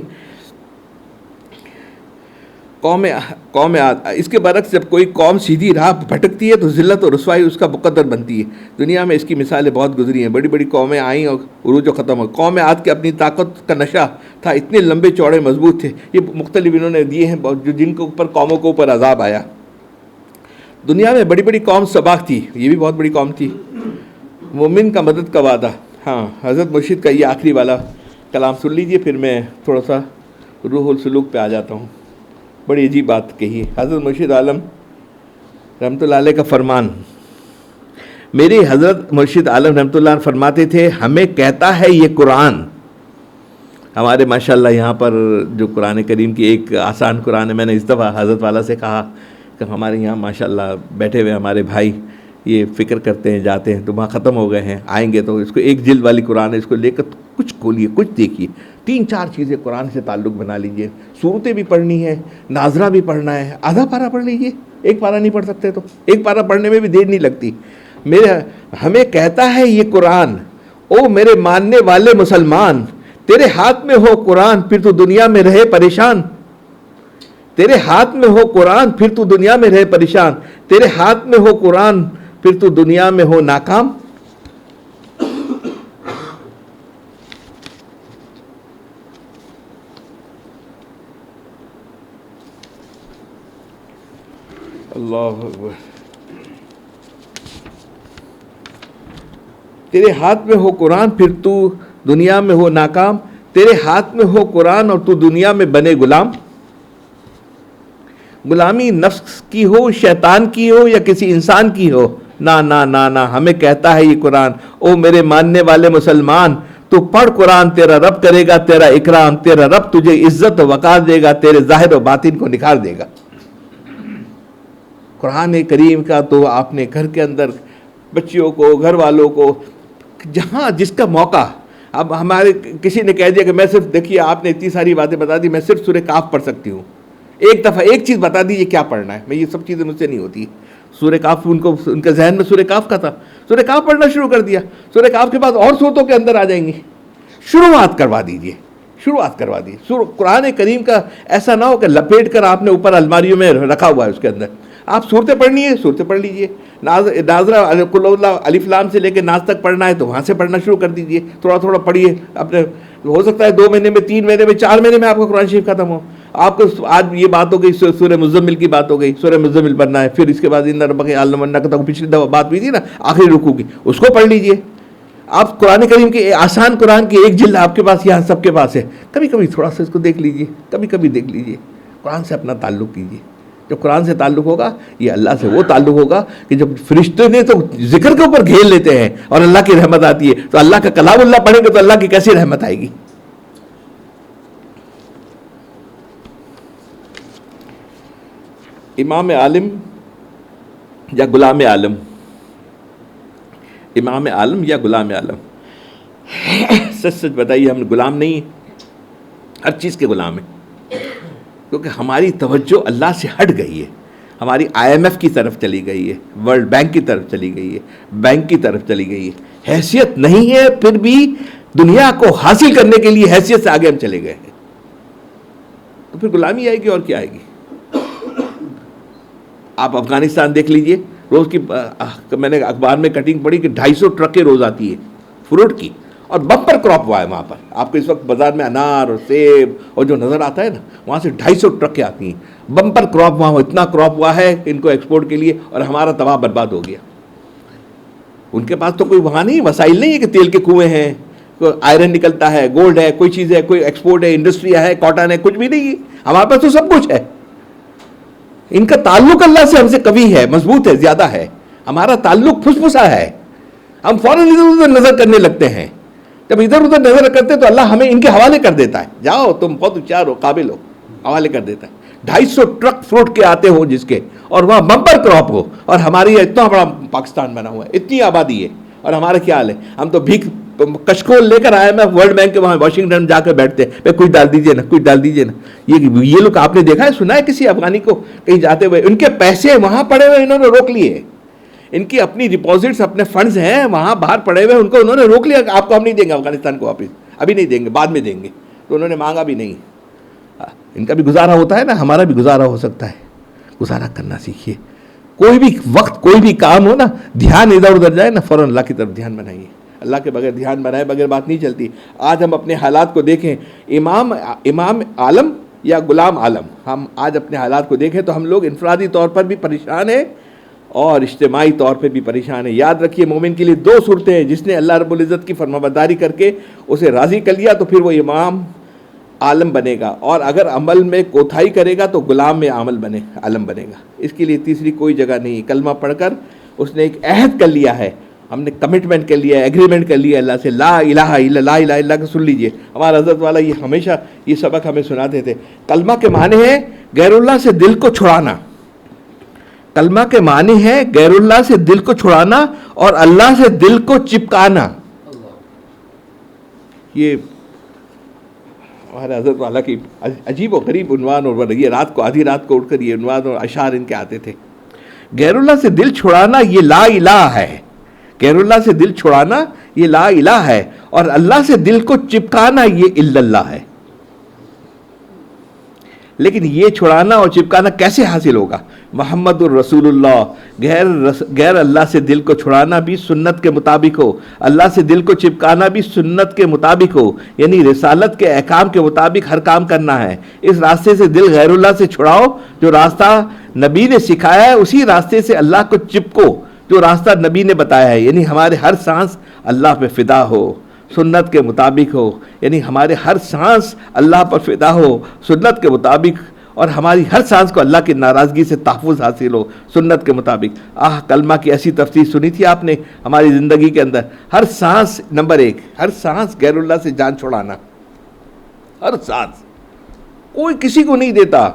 قوم اس کے برعکس جب کوئی قوم سیدھی راہ بھٹکتی ہے تو ذلت اور رسوائی اس کا مقدر بنتی ہے. دنیا میں اس کی مثالیں بہت گزری ہیں. بڑی بڑی قومیں آئیں اور عروج و ختم ہو. قوم عاد کے اپنی طاقت کا نشہ تھا، اتنے لمبے چوڑے مضبوط تھے. یہ مختلف انہوں نے دیے ہیں جن کے اوپر قوموں کے اوپر عذاب آیا. دنیا میں بڑی بڑی قوم سباق تھی، یہ بھی بہت بڑی قوم تھی. مومن کا مدد کا وعدہ. ہاں، حضرت مرشد کا یہ آخری والا کلام سن لیجئے، پھر میں تھوڑا سا روح السلوک پہ آ جاتا ہوں. بڑی عجیب بات کہی ہے حضرت مرشد عالم رحمۃ اللہ علیہ کا فرمان. میرے حضرت مرشد عالم رحمۃ اللہ علیہ فرماتے تھے، ہمیں کہتا ہے یہ قرآن. ہمارے ماشاءاللہ یہاں پر جو قرآن کریم کی ایک آسان قرآن ہے، میں نے اس دفعہ حضرت والا سے کہا کہ ہمارے یہاں ماشاءاللہ بیٹھے ہوئے ہمارے بھائی یہ فکر کرتے ہیں، جاتے ہیں تو وہاں ختم ہو گئے ہیں، آئیں گے تو اس کو ایک جلد والی قرآن ہے، اس کو لے کر کچھ کھولیے، کچھ دیکھیے، 3-4 چیزیں قرآن سے تعلق بنا لیجئے. صورتیں بھی پڑھنی ہے، ناظرہ بھی پڑھنا ہے، آدھا پارہ پڑھ لیجئے. ایک پارہ نہیں پڑھ سکتے تو ایک پارہ پڑھنے میں بھی دیر نہیں لگتی. ہمیں کہتا ہے یہ قرآن، او میرے ماننے والے مسلمان، تیرے ہاتھ میں ہو قرآن پھر تو دنیا میں رہے پریشان. تیرے ہاتھ میں ہو قرآن پھر تو دنیا میں رہے پریشان. تیرے ہاتھ میں ہو قرآن پھر تو دنیا میں ہو ناکام. اللہ اکبر. تیرے ہاتھ میں ہو قرآن پھر تو دنیا میں ہو ناکام. تیرے ہاتھ میں ہو قرآن اور تو دنیا میں بنے غلام. غلامی نفس کی ہو، شیطان کی ہو یا کسی انسان کی ہو، نہ نہ نہ نہ، ہمیں کہتا ہے یہ قرآن، او میرے ماننے والے مسلمان، تو پڑھ قرآن، تیرا رب کرے گا تیرا اکرام. تیرا رب تجھے عزت و وقار دے گا، تیرے ظاہر و باطن کو نکھار دے گا. قرآن کریم کا تو آپ نے گھر کے اندر بچیوں کو، گھر والوں کو، جہاں جس کا موقع. اب ہمارے کسی نے کہہ دیا کہ میں صرف، دیکھیے آپ نے اتنی ساری باتیں بتا دی، میں صرف سورہ کاف پڑھ سکتی ہوں. ایک دفعہ ایک چیز بتا دیجیے کیا پڑھنا ہے. میں یہ سب چیزیں مجھ سے نہیں ہوتی. سورہ کاف ان کے ذہن میں سورہ کاف کا تھا، سورہ کاف پڑھنا شروع کر دیا. سورہ کاف کے بعد اور صورتوں کے اندر آ جائیں گے. شروعات کروا دیجیے، شروعات کروا دیجیے. قرآن کریم کا ایسا نہ ہو کہ لپیٹ کر آپ نے اوپر الماریوں میں رکھا ہوا ہے، اس کے اندر آپ صورتیں پڑھنی ہے، صورتیں پڑھ لیجئے. ناظرہ قل اللہ الف لام سے لے کے ناس تک پڑھنا ہے تو وہاں سے پڑھنا شروع کر دیجئے. تھوڑا تھوڑا پڑھیے. اپنے ہو سکتا ہے 2 مہینے میں، 3 مہینے میں، 4 مہینے میں آپ کا قرآن شریف ختم ہو. آپ کو آج یہ بات ہو گئی، سورہ مزمل کی بات ہو گئی، سورہ مزمل پڑھنا ہے. پھر اس کے بعد ان ربک اعلم انک تک پچھلی دفعہ بات ہوئی تھی نا آخری رکوع کی، اس کو پڑھ لیجئے. آپ قرآن کریم کی آسان قرآن کی ایک جلد آپ کے پاس یہاں سب کے پاس ہے. کبھی کبھی تھوڑا سا اس کو دیکھ لیجئے، کبھی کبھی دیکھ لیجئے. قرآن سے اپنا تعلق کیجئے. جب قرآن سے تعلق ہوگا، یہ اللہ سے وہ تعلق ہوگا کہ جب فرشتے نے تو ذکر کے اوپر گھیر لیتے ہیں اور اللہ کی رحمت آتی ہے، تو اللہ کا کلام اللہ پڑھیں گے تو اللہ کی کیسی رحمت آئے گی. امام عالم یا غلام عالم، امام عالم یا غلام عالم. سچ سچ بتائیے، ہم غلام نہیں ہیں، ہر چیز کے غلام ہیں. کیونکہ ہماری توجہ اللہ سے ہٹ گئی ہے. ہماری IMF کی طرف چلی گئی ہے، ورلڈ بینک کی طرف چلی گئی ہے، بینک کی طرف چلی گئی ہے. حیثیت نہیں ہے، پھر بھی دنیا کو حاصل کرنے کے لیے حیثیت سے آگے ہم چلے گئے ہیں. تو پھر غلامی آئے گی اور کیا آئے گی. آپ افغانستان دیکھ لیجئے، روز کی میں نے اخبار میں کٹنگ پڑھی کہ 250 ٹرکیں روز آتی ہے فروٹ کی، اور بمپر کراپ ہوا ہے وہاں پر. آپ کو اس وقت بازار میں انار اور سیب اور جو نظر آتا ہے نا، وہاں سے 250 ٹرکیں آتی ہیں. بمپر کراپ وہاں اتنا کراپ ہوا ہے ان کو ایکسپورٹ کے لیے، اور ہمارا تباہ برباد ہو گیا. ان کے پاس تو کوئی وہاں نہیں وسائل نہیں ہے کہ تیل کے کنویں ہیں، کوئی آئرن نکلتا ہے، گولڈ ہے، کوئی چیز ہے، کوئی ایکسپورٹ ہے، انڈسٹری ہے، کاٹن ہے، کچھ بھی نہیں ہے. ہمارے پاس تو سب کچھ ہے. ان کا تعلق اللہ سے ہم سے قوی ہے، مضبوط ہے، زیادہ ہے. ہمارا تعلق پھسپھسا ہے. ہم فوراً ادھر ادھر نظر کرنے لگتے ہیں. جب ادھر ادھر نظر کرتے تو اللہ ہمیں ان کے حوالے کر دیتا ہے. جاؤ تم بہت ہوشیار ہو، قابل ہو، حوالے کر دیتا ہے. 250 ٹرک فروٹ کے آتے ہوں جس کے، اور وہاں بمپر کراپ ہو، اور ہماری اتنا بڑا پاکستان بنا ہوا ہے، اتنی آبادی ہے، اور ہمارا کیا حال ہے. ہم تو بھیک کشکول لے کر آئے. میں ورلڈ بینک کے وہاں واشنگٹن جا کر بیٹھتے ہیں، کچھ ڈال دیجیے نا، کچھ ڈال دیجیے نا. یہ لوگ آپ نے دیکھا ہے، سنا ہے کسی افغانی کو کہیں جاتے ہوئے ان کے پیسے وہاں پڑے ہوئے انہوں نے روک لیے. ان کی اپنی ڈپازٹس، اپنے فنڈز ہیں وہاں باہر پڑے ہوئے، ان کو انہوں نے روک لیا کہ آپ کو ہم نہیں دیں گے افغانستان کو واپس، ابھی نہیں دیں گے، بعد میں دیں گے. تو انہوں نے مانگا بھی نہیں. ان کا بھی گزارا ہوتا ہے نا، ہمارا بھی گزارا ہو سکتا ہے. گزارا کرنا سیکھیے. کوئی بھی وقت کوئی بھی کام ہو نا، دھیان ادھر ادھر جائے نا، فوراً اللہ کی طرف دھیان بنائیے. اللہ کے بغیر دھیان بنائے بغیر بات نہیں چلتی. آج ہم اپنے حالات کو دیکھیں، امام عالم یا غلام عالم. ہم آج اپنے حالات کو دیکھیں تو ہم لوگ انفرادی طور پر بھی پریشان ہیں، اور اجتماعی طور پہ بھی پریشان ہے. یاد رکھیے مومن کے لیے دو صورتیں ہیں, جس نے اللہ رب العزت کی فرمانبرداری کر کے اسے راضی کر لیا تو پھر وہ امام عالم بنے گا, اور اگر عمل میں کوتاہی کرے گا تو غلام میں عالم بنے گا. اس کے لیے تیسری کوئی جگہ نہیں. کلمہ پڑھ کر اس نے ایک عہد کر لیا ہے, ہم نے کمٹمنٹ کر لیا ہے, ایگریمنٹ کر لیا اللہ سے, لا الہ الا لا الہ الا. سن لیجئے, ہمارا حضرت والا یہ ہمیشہ یہ سبق ہمیں سناتے تھے. کلمہ کے معنی ہے غیر اللہ سے دل کو چھڑانا. کلمہ کے معنی ہے غیر اللہ سے دل کو چھڑانا اور اللہ سے دل کو چپکانا. یہ ہمارے حضرت والا کی عجیب و غریب عنوان, اور یہ رات کو آدھی رات کو اٹھ کر یہ عنوان اور اشعار ان کے آتے تھے. غیر اللہ سے دل چھڑانا یہ لا الہ ہے. غیر اللہ سے دل چھڑانا یہ لا الہ ہے, اور اللہ سے دل کو چپکانا یہ الا اللہ ہے. لیکن یہ چھڑانا اور چپکانا کیسے حاصل ہوگا؟ محمد الرسول اللہ. غیر اللہ سے دل کو چھڑانا بھی سنت کے مطابق ہو, اللہ سے دل کو چپکانا بھی سنت کے مطابق ہو, یعنی رسالت کے احکام کے مطابق ہر کام کرنا ہے. اس راستے سے دل غیر اللہ سے چھڑاؤ, جو راستہ نبی نے سکھایا ہے اسی راستے سے اللہ کو چپکو جو راستہ نبی نے بتایا ہے. یعنی ہمارے ہر سانس اللہ پہ فدا ہو, سنت کے مطابق ہو. یعنی ہمارے ہر سانس اللہ پر فدا ہو, سنت کے مطابق, اور ہماری ہر سانس کو اللہ کی ناراضگی سے تحفظ حاصل ہو, سنت کے مطابق. کلمہ کی ایسی تفسیر سنی تھی آپ نے ہماری زندگی کے اندر. ہر سانس, نمبر ایک, ہر سانس غیر اللہ سے جان چھڑانا. ہر سانس, کوئی کسی کو نہیں دیتا,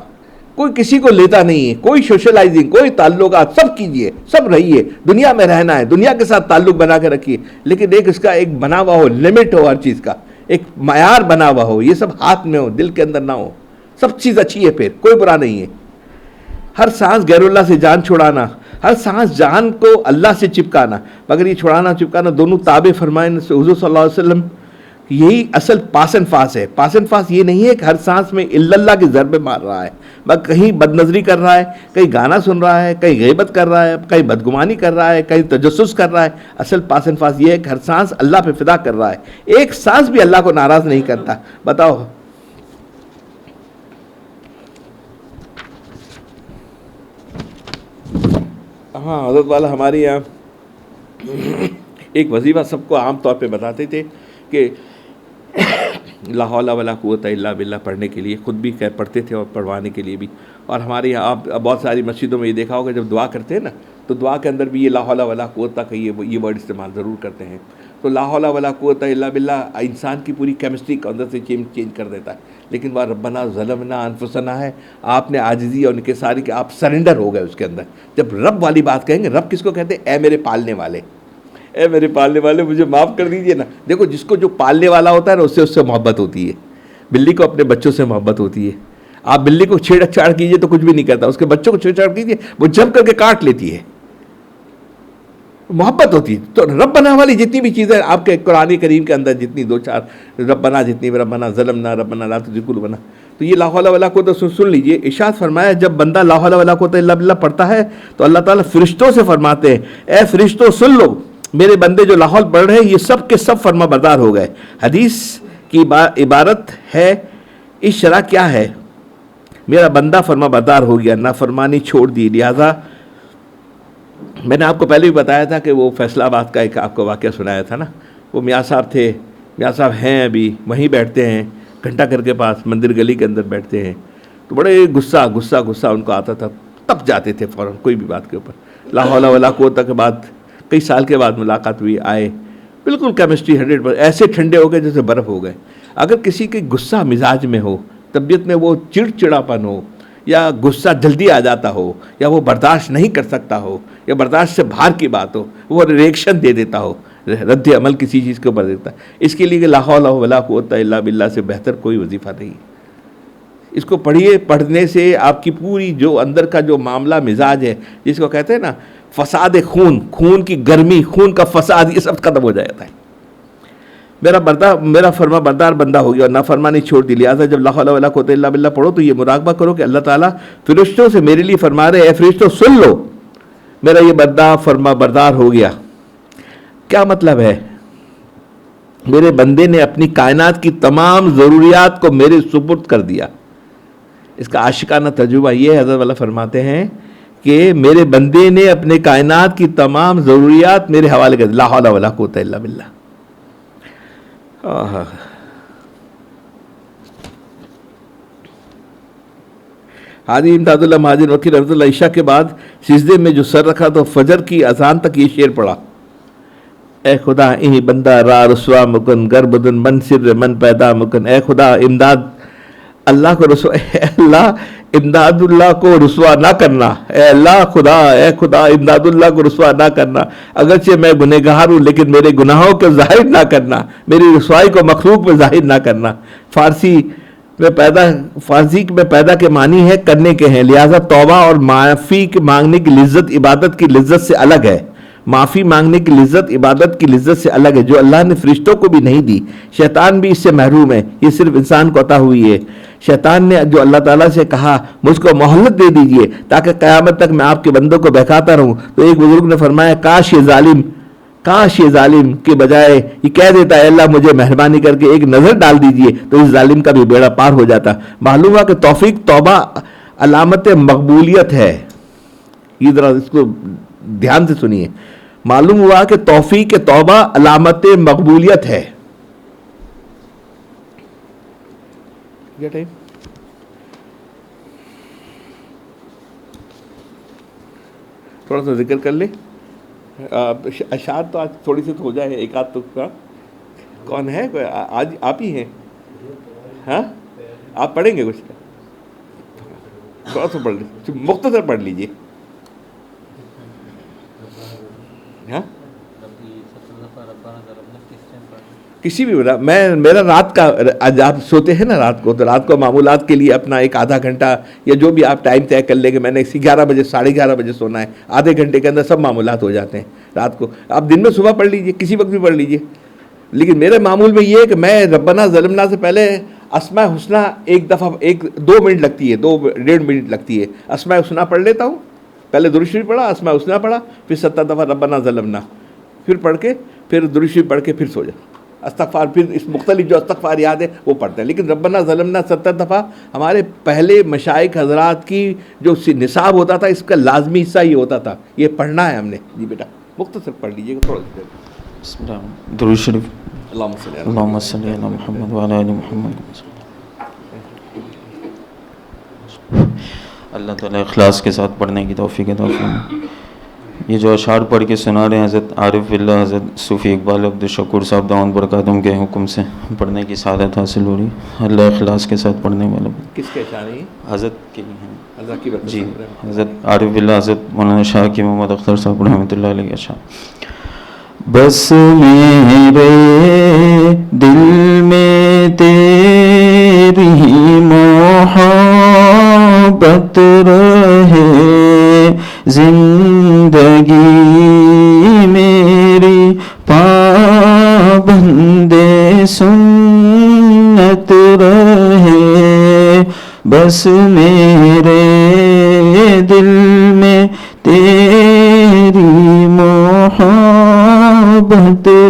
کوئی کسی کو لیتا نہیں ہے, کوئی سوشلائزنگ, کوئی تعلقات, سب کیجئے, سب رہیے, دنیا میں رہنا ہے, دنیا کے ساتھ تعلق بنا کے رکھیے, لیکن ایک اس کا ایک بنا ہوا ہو, لمٹ ہو, ہر چیز کا ایک معیار بنا ہوا ہو. یہ سب ہاتھ میں ہو, دل کے اندر نہ ہو. سب چیز اچھی ہے, پھر کوئی برا نہیں ہے. ہر سانس غیر اللہ سے جان چھڑانا, ہر سانس جان کو اللہ سے چپکانا. مگر یہ چھڑانا چپکانا دونوں تابع فرمائیں حضور صلی اللہ علیہ وسلم. یہی اصل پاس اینڈ فاس ہے. پاس اینڈ فاس یہ نہیں ہے کہ ہر سانس میں الا اللہ کے ضربے مار رہا ہے, مگر کہیں بد نظری کر رہا ہے, کہیں گانا سن رہا ہے, کہیں غیبت کر رہا ہے, کہیں بدگمانی کر رہا ہے, کہیں تجسس کر رہا ہے. اصل پاس اینڈ فاس یہ ہے کہ ہر سانس اللہ پہ فدا کر رہا ہے. ایک سانس بھی اللہ کو ناراض نہیں کرتا. بتاؤ, ہاں حضرت والا ہمارے یہاں ایک وظیفہ سب کو عام طور پہ بتاتے تھے کہ لا حول ولا قوت الا باللہ پڑھنے کے لیے, خود بھی پڑھتے تھے اور پڑھوانے کے لیے بھی. اور ہمارے یہاں آپ بہت ساری مسجدوں میں یہ دیکھا ہوگا جب دعا کرتے ہیں نا, تو دعا کے اندر بھی یہ لا حول ولا قوت کا یہ ورڈ استعمال ضرور کرتے ہیں. تو لا حول ولا قوت الا باللہ انسان کی پوری کیمسٹری کو اندر سے چینج کر دیتا ہے. لیکن وہ ربنا ظلمنا انفسنا ہے, آپ نے عاجزی اور انکساری کہ آپ سرنڈر ہو گئے اس کے اندر. جب رب والی بات کہیں گے, رب کس کو کہتے ہیں؟ اے میرے پالنے والے, اے میرے پالنے والے مجھے معاف کر دیجئے نا. دیکھو جس کو جو پالنے والا ہوتا ہے نا اس سے محبت ہوتی ہے. بلی کو اپنے بچوں سے محبت ہوتی ہے. آپ بلی کو چھیڑ چھاڑ کیجئے تو کچھ بھی نہیں کرتا, اس کے بچوں کو چھیڑ چھاڑ کیجئے وہ جم کر کے کاٹ لیتی ہے, محبت ہوتی ہے. تو ربنا والی جتنی بھی چیزیں آپ کے قرآن کریم کے اندر جتنی دو چار ربنا, جتنی ربنا ظلمنا, ربنا لا تزغ قلوبنا, تو یہ لا حول ولا قوت سن لیجئے. ارشاد فرمایا جب بندہ لا حول ولا قوت الا باللہ پڑھتا ہے تو اللہ تعالیٰ فرشتوں سے فرماتے ہیں, اے فرشتوں سن لو, میرے بندے جو لاہور پڑھ رہے ہیں یہ سب کے سب فرما بردار ہو گئے. حدیث کی عبارت ہے, اس شرح کیا ہے؟ میرا بندہ فرما بردار ہو گیا, نافرمانی چھوڑ دی. لہذا میں نے آپ کو پہلے بھی بتایا تھا کہ وہ فیصلہ آباد کا ایک آپ کو واقعہ سنایا تھا نا. وہ میاں صاحب تھے, میاں صاحب ہیں ابھی وہیں بیٹھتے ہیں, گھنٹہ گھر کے پاس مندر گلی کے اندر بیٹھتے ہیں. تو بڑے غصہ ان کو آتا تھا, تپ جاتے تھے فوراً کوئی بھی بات کے اوپر. لا حول ولا قوت کے بعد کئی سال کے بعد ملاقات ہوئی, آئے, بالکل کیمسٹری 100%, ایسے ٹھنڈے ہو گئے جیسے برف ہو گئے. اگر کسی کے غصہ مزاج میں ہو, طبیعت میں وہ چڑچڑاپن ہو, یا غصہ جلدی آ جاتا ہو, یا وہ برداشت نہیں کر سکتا ہو, یا برداشت سے باہر کی بات ہو, وہ ریئیکشن دے دیتا ہو, رد عمل کسی چیز کے اوپر دیتا ہے, اس کے لیے کہ لا حول ولا قوت الا باللہ سے بہتر کوئی وظیفہ نہیں. اس کو پڑھیے, پڑھنے سے آپ کی پوری جو اندر کا جو معاملہ مزاج ہے, جس کو کہتے ہیں نا فساد خون کی گرمی, خون کا فساد, یہ سب ختم ہو جاتا ہے. میرا فرما بردار بندہ ہو گیا اور نافرمانی چھوڑ دی. لہٰذا جب لا حول ولا قوت الا باللہ پڑھو تو یہ مراقبہ کرو کہ اللہ تعالیٰ فرشتوں سے میرے لیے فرما رہے, اے فرشتوں سن لو, میرا یہ بندہ فرما بردار ہو گیا. کیا مطلب ہے؟ میرے بندے نے اپنی کائنات کی تمام ضروریات کو میرے سپرد کر دیا. اس کا عاشقانہ تجربہ یہ حضرت والا فرماتے ہیں کہ میرے بندے نے اپنے کائنات کی تمام ضروریات میرے حوالے کر دی. لا حول ولا قوت الا باللہ. حاجی امداد اللہ مہاجر وکیل رحمۃ اللہ عشاء کے بعد سجدے میں جو سر رکھا تو فجر کی اذان تک یہ شعر پڑھا: اے خدا انہی بندہ را رسوا مکن، گر بدن من سر من پیدا مکن. اے خدا امداد اللہ کو رسوا، اے اللہ امداد اللہ کو رسوا نہ کرنا. اے اللہ خدا، اے خدا امداد اللہ کو رسوا نہ کرنا. اگرچہ میں گنہگار ہوں لیکن میرے گناہوں کو ظاہر نہ کرنا، میری رسوائی کو مخلوق میں ظاہر نہ کرنا. فارسی میں پیدا کے معنی ہے کرنے کے ہیں، لہذا توبہ اور معافی مانگنے کی لذت عبادت کی لذت سے الگ ہے. معافی مانگنے کی لذت عبادت کی لذت سے الگ ہے، جو اللہ نے فرشتوں کو بھی نہیں دی. شیطان بھی اس سے محروم ہے، یہ صرف انسان کو عطا ہوئی ہے. شیطان نے جو اللہ تعالیٰ سے کہا مجھ کو مہلت دے دیجئے تاکہ قیامت تک میں آپ کے بندوں کو بہکاتا رہوں، تو ایک بزرگ نے فرمایا کاش یہ ظالم کے بجائے یہ کہہ دیتا ہے اللہ مجھے مہربانی کر کے ایک نظر ڈال دیجئے تو اس ظالم کا بھی بیڑا پار ہو جاتا. معلوم ہوا کہ توفیق توبہ علامت مقبولیت ہے. یہ ذرا اس کو دھیان سے سنیے. معلوم ہوا کہ توفیق توبہ علامت مقبولیت ہے. تھوڑا سا ذکر کر لیں. اشعار تو آج تھوڑی سی تو ہو جائے، ایک آدھ تو کون ہے آج؟ آپ ہی ہیں؟ ہاں آپ پڑھیں گے کچھ؟ تھوڑا سا پڑھ لیجیے، مختصر پڑھ لیجیے. ہاں کسی بھی میرا رات کا، آج آپ سوتے ہیں نا رات کو، تو رات کو معمولات کے لیے اپنا ایک آدھا گھنٹہ یا جو بھی آپ ٹائم طے کر لیں کہ میں نے 11 بجے 11:30 بجے سونا ہے، آدھے گھنٹے کے اندر سب معمولات ہو جاتے ہیں رات کو. آپ دن میں صبح پڑھ لیجئے، کسی وقت بھی پڑھ لیجئے. لیکن میرے معمول میں یہ ہے کہ میں ربنا ظلمنا سے پہلے اسماء حسنہ ایک دفعہ 2 منٹ لگتی ہے، 2.5 منٹ لگتی ہے، اسماء حسنہ پڑھ لیتا ہوں. پہلے درود شریف پڑھا، اسماء حسنہ پڑھا، پھر 7 دفعہ ربنا ظلمنا، پھر پڑھ کے پھر درود شریف پڑھ کے پھر سو جاؤ. استغفار پھر اس مختلف جو استغفار یاد ہے وہ پڑھتے ہیں. لیکن ربنا ظلمنا 70 دفعہ ہمارے پہلے مشائخ حضرات کی جو نصاب ہوتا تھا اس کا لازمی حصہ یہ ہوتا تھا، یہ پڑھنا ہے ہم نے. جی بیٹا مختصر پڑھ لیجیے گا تھوڑا سا. بسم اللہ. درود شریف. اللہم صلی علی محمد وعلی آل محمد. اللہ تعالیٰ اخلاص کے ساتھ پڑھنے کی توفیق عطا فرمائے. یہ جو اشعار پڑھ کے سنا رہے ہیں حضرت عارف باللہ حضرت صوفی اقبال عبدالشکور صاحب دامت برکاتہم کے حکم سے پڑھنے کی سعادت حاصل ہو رہی. اللہ اخلاص کے ساتھ پڑھنے والا. کس کے اشعار ہیں؟ حضرت کے ہیں. اللہ کی برکت. جی حضرت عارف باللہ حضرت مولانا شاہ کی محمد اختر صاحب رحمۃ اللہ علیہ اشعار. بس میرے دل میں تیری محبت رہے، زندگی میری پابند سنت رہے. بس میرے دل میں تیری محبت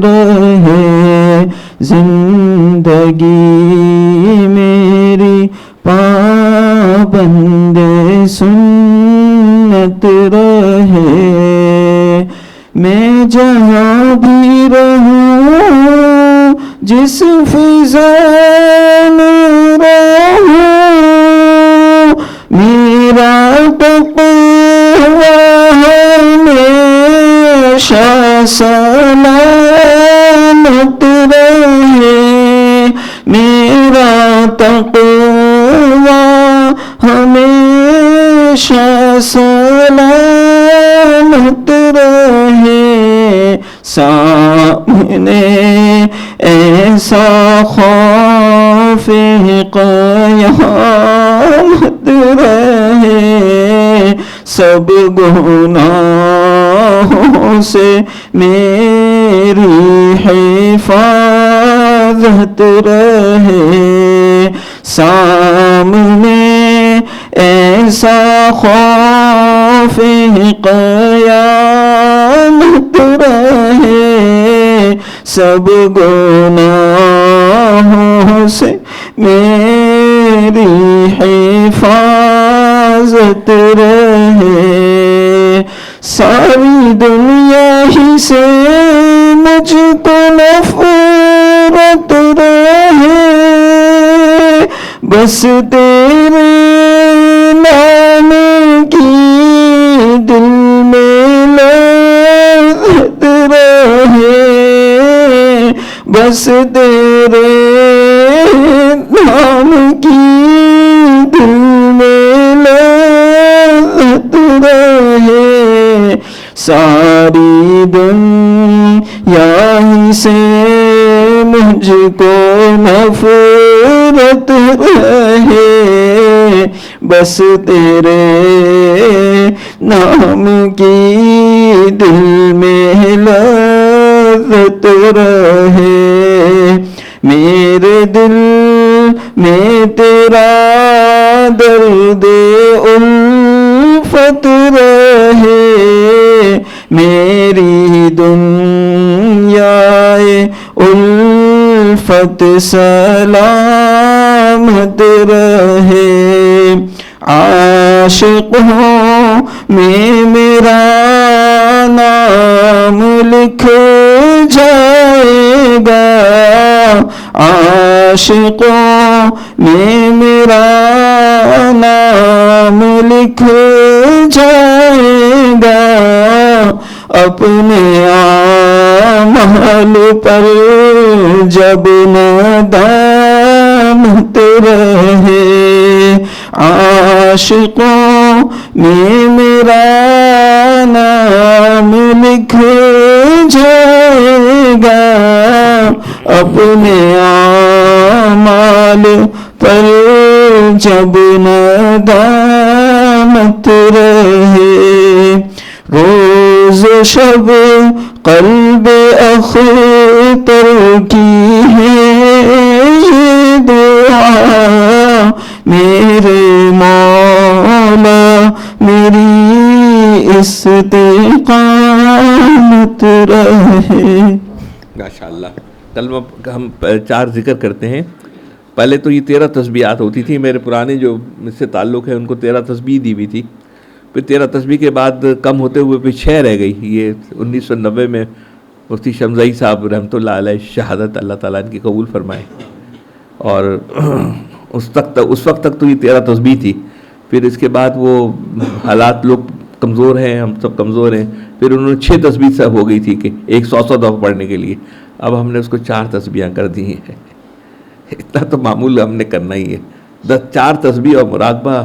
رہے، زندگی میری پابند سنت رہے. میں جہاں بھی رہوں جس فضا میں رہوں، میرا تقویٰ ہمیشہ سلامت رہے. میرا تقویٰ ہمیشہ سلامت رہے. سامنے ایسا خوف قیامت رہے، سب گناہوں سے میری حفاظت رہے. سامنے ایسا خوف قیامت رہے، سب گناہوں سے میری حفاظت رہے. ساری دنیا ہی سے مجھ کو نفرت رہے، بس تیرے نام کی دل میں لذت رہے، بس تیرے نام کی دل میں لذت رہے، ساری دنیا ہی سے مجھ کو نفرت رہے، بس تیرے نام کی دل میں لذت رہے، میرے دل میں تیرا درد الفت رہے، میری دنیا الفت سلامت رہے، عاشقوں میں میرا نام لکھ جائے گا، عاشقوں میں میرا نام لکھ جائے گا، اپنے اعمال پر جب ندامت رہے، عاشقوں میں میرا نام لکھ جائے گا، اپنے اعمال پر جب ندامت رہے، روز شب قلب اختر کی ہے یہ دعا، میرے مولا میری استقامت رہے۔ ماشاءاللہ، کلمہ ہم 4 ذکر کرتے ہیں۔ پہلے تو یہ 13 تسبیحات ہوتی تھی، میرے پرانے جو مجھ سے تعلق ہے ان کو 13 تسبیح دی ہوئی تھی، پھر 13 تسبیح کے بعد کم ہوتے ہوئے پھر 6 رہ گئی۔ یہ 1990 میں مفتی شمزائی صاحب رحمۃ اللہ علیہ شہادت، اللہ تعالیٰ ان کی قبول فرمائے، اور اس وقت تک تو یہ 13 تسبیح تھی۔ پھر اس کے بعد وہ حالات، لوگ کمزور ہیں، ہم سب کمزور ہیں، پھر انہوں نے 6 تسبیح سب ہو گئی تھی کہ ایک 100 دفعہ پڑھنے کے لیے، اب ہم نے اس کو 4 تسبیحاں کر دی ہیں۔ اتنا تو معمول ہم نے کرنا ہی ہے، 4 تسبیح اور مراقبہ۔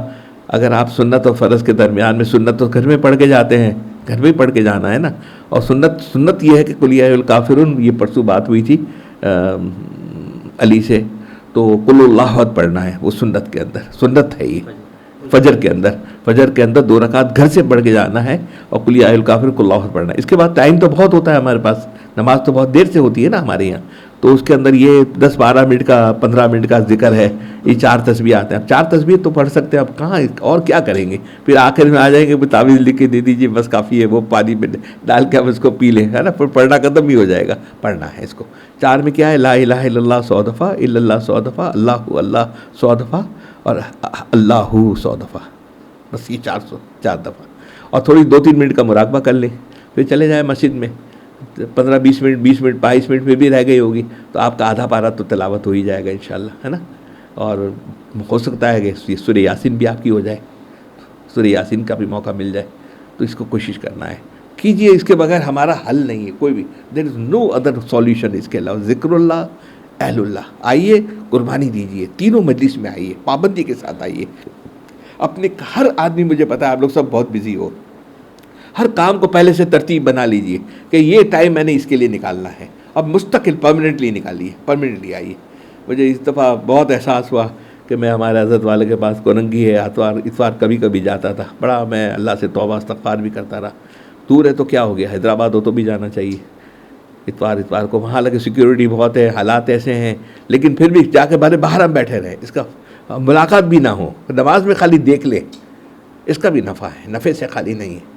اگر آپ سنت اور فرض کے درمیان میں، سنت تو گھر میں پڑھ کے جاتے ہیں، گھر میں پڑھ کے جانا ہے نا، اور سنت یہ ہے کہ قل یا ایھا الکافرون، یہ پرسوں بات ہوئی تھی علی سے، تو قل اللہ احد پڑھنا ہے، وہ سنت کے اندر، سنت ہے یہ فجر کے اندر 2 رکعت گھر سے پڑھ کے جانا ہے، اور قل یا ایھا الکافرون قل اللہ احد پڑھنا ہے۔ اس کے بعد ٹائم تو بہت ہوتا ہے ہمارے پاس، نماز تو بہت دیر سے ہوتی ہے نا ہمارے یہاں، تو اس کے اندر یہ 10-12 منٹ کا 15 منٹ کا ذکر ہے، یہ 4 تسبیح آتے ہیں۔ اب 4 تسبیح تو پڑھ سکتے ہیں، اب کہاں اور کیا کریں گے؟ پھر آخر میں آ جائیں گے تعویذ لکھ کے دے دیجیے بس کافی ہے، وہ پانی میں ڈال کے ہم اس کو پی لیں، ہے نا، پھر پڑھنا ختم بھی ہو جائے گا۔ پڑھنا ہے اس کو 4 میں کیا ہے، لا الہ الا اللہ 100 دفعہ، الا اللہ 100 دفعہ، اللہ 100 دفعہ، اور اللہ 100 دفعہ، بس یہ 4 دفعہ، اور تھوڑی 2-3 منٹ کا مراقبہ کر لیں، پھر چلے جائیں مسجد میں 15-20 منٹ 20 منٹ 22 منٹ میں بھی رہ گئی ہوگی تو آپ کا آدھا پارہ تو تلاوت ہو ہی جائے گا انشاءاللہ، ہے نا۔ اور ہو سکتا ہے کہ سورہ یاسین بھی آپ کی ہو جائے، سورہ یاسین کا بھی موقع مل جائے، تو اس کو کوشش کرنا ہے، کیجئے، اس کے بغیر ہمارا حل نہیں ہے کوئی بھی، دیر از نو ادر سولوشن اس کے علاوہ۔ ذکر اللہ، اہل اللہ، آئیے قربانی دیجئے، تینوں مجلس میں آئیے، پابندی کے ساتھ آئیے، اپنے ہر آدمی، مجھے پتا ہے آپ لوگ سب بہت بزی ہو، ہر کام کو پہلے سے ترتیب بنا لیجئے کہ یہ ٹائم میں نے اس کے لیے نکالنا ہے، اب مستقل پرماننٹلی نکالیے، پرماننٹلی آئیے۔ مجھے اس دفعہ بہت احساس ہوا کہ میں ہمارے حضرت والے کے پاس کوننگی ہے، اتوار کبھی کبھی جاتا تھا، بڑا میں اللہ سے توبہ استغفار بھی کرتا رہا، دور ہے تو کیا ہو گیا، حیدرآباد ہو تو بھی جانا چاہیے اتوار کو، وہاں لگے سیکیورٹی بہت ہے، حالات ایسے ہیں، لیکن پھر بھی جا کے باہر ہم بیٹھے رہیں، اس کا ملاقات بھی نہ ہو، نماز میں خالی دیکھ لیں، اس کا بھی نفع ہے، نفع سے خالی نہیں ہے،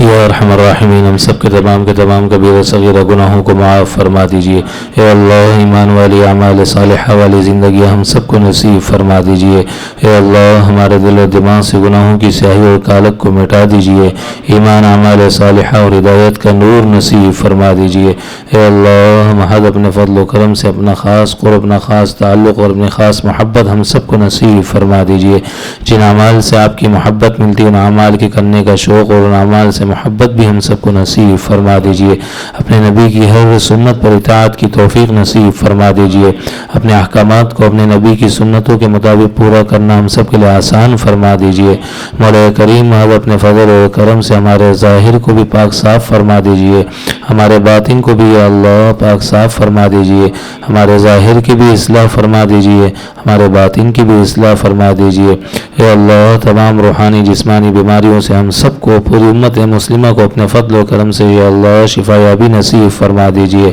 یا ارحم الراحمین ہم سب کے تمام کبیرہ صغیرہ گناہوں کو معاف فرما دیجیے۔ اے اللہ ایمان والی اعمال صالحہ والی زندگی ہم سب کو نصیب فرما دیجیے۔ اے اللہ ہمارے دل و دماغ سے گناہوں کی سیاہی اور کالک کو مٹا دیجیے، ایمان اعمال صالحہ اور ہدایت کا نور نصیب فرما دیجیے۔ اے اللہ محض اپنے فضل و کرم سے اپنا خاص قرب، اپنا خاص تعلق اور اپنی خاص محبت ہم سب کو نصیب فرما دیجیے۔ جن اعمال سے آپ کی محبت ملتی ہے ان اعمال کے کرنے کا شوق اور ان اعمال سے محبت بھی ہم سب کو نصیب فرما دیجیے۔ اپنے نبی کی ہر سنت پر اطاعت کی توفیق نصیب فرما دیجیے۔ اپنے احکامات کو اپنے نبی کی سنتوں کے مطابق پورا کرنا ہم سب کے لیے آسان فرما دیجیے۔ مولا کریم محض اپنے فضل و کرم سے ہمارے ظاہر کو بھی پاک صاف فرما دیجیے، ہمارے باطن کو بھی یا اللہ پاک صاف فرما دیجیے، ہمارے ظاہر کی بھی اصلاح فرما دیجیے، ہمارے باطن کی بھی اصلاح فرما دیجیے۔ اے اللہ تمام روحانی جسمانی بیماریوں سے ہم سب کو، پوری امت مسلمہ کو اپنے فضل و کرم سے یا اللہ شفا یابی نصیب فرما دیجیے۔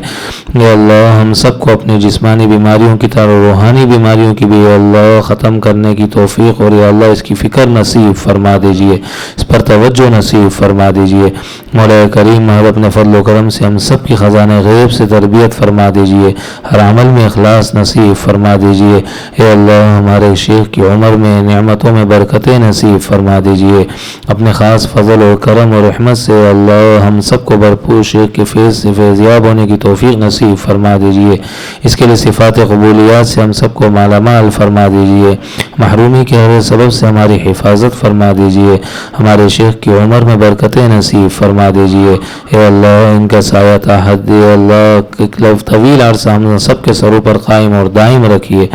یا اللہ ہم سب کو اپنی جسمانی بیماریوں کی طرح روحانی بیماریوں کی بھی یا اللہ ختم کرنے کی توفیق اور یا اللہ اس کی فکر نصیب فرما دیجیے، اس پر توجہ نصیب فرما دیجیے۔ مولا کریم محض اپنے فضل و کرم سے ہم سب کی خزانہ غیب سے تربیت فرما دیجیے، ہر عمل میں اخلاص نصیب فرما دیجیے۔ اے اللہ ہمارے شیخ کی عمر میں نعمتوں میں برکتیں نصیب فرما دیجیے، اپنے خاص فضل و کرم اور رحمت سے اللہ ہم سب کو بھرپور شیخ کے فیض سے فیضیاب ہونے کی توفیق نصیب فرما دیجیے۔ اس کے لیے صفات قبولیات سے ہم سب کو مالا مال فرما دیجیے، محرومی کے ہر سبب سے ہماری حفاظت فرما دیجیے، ہمارے شیخ کی عمر میں برکتیں نصیب فرما دیجیے۔ اے اللہ ان کا سایہ تحت اے اللہ طویل عرصہ ہم سب کے سروں پر قائم اور دائم رکھیے۔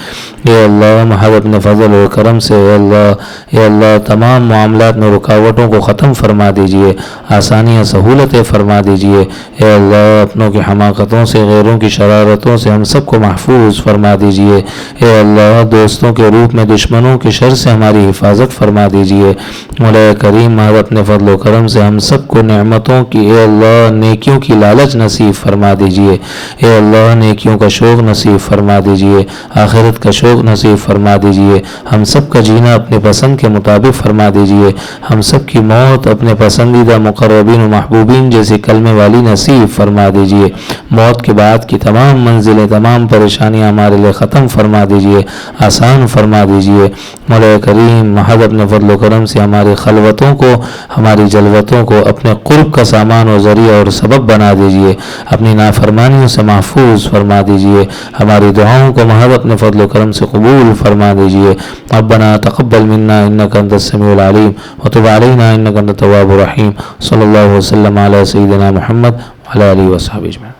اے اللہ محض اپنے فضل و کرم سے اے اللہ تمام معاملات میں رکاوٹوں کو ختم فرما دیجیے، آسانیاں سہولتیں فرما دیجیے۔ اے اللہ اپنوں کی حماقتوں سے، غیروں کی شرارتوں سے ہم سب کو محفوظ فرما دیجیے۔ اے اللہ دوستوں کے روپ میں دشمنوں کے شر سے ہماری حفاظت فرما دیجیے۔ مولا کریم محض اپنے فضل و کرم سے ہم سب کو نعمتوں کی اے اللہ نیکیوں کی لالچ نصیب فرما دیجیے۔ اے اللہ نیکیوں کا شوق نصیب فرما دیجیے، آخرت کا شوق نصیب فرما دیجیے، ہم سب کا جینا اپنے پسند کے مطابق فرما دیجیے، ہم سب کی موت اپنے پسندیدہ مقربین و محبوبین جیسی کلمے والی نصیب فرما دیجیے۔ موت کے بعد کی تمام منزلیں، تمام پریشانیاں ہمارے لیے ختم فرما دیجیے، آسان فرما دیجیے۔ مولا کریم محض اپنے فضل و کرم سے ہماری خلوتوں کو، ہماری جلوتوں کو اپنے قرب کا سامان و ذریعہ اور سبب بنا دیجیے، اپنی نافرمانیوں سے محفوظ فرما دیجیے، ہماری دعاؤں کو محض اپنے فضل و کرم سے قبول فرما دیجیے۔ ربنا تقبل منا انک انت السمیع العلیم وتب علینا انک انت التواب الرحیم۔ صلی اللہ وسلم علی سیدنا محمد وعلی آلہ وصحبہ اجمعین۔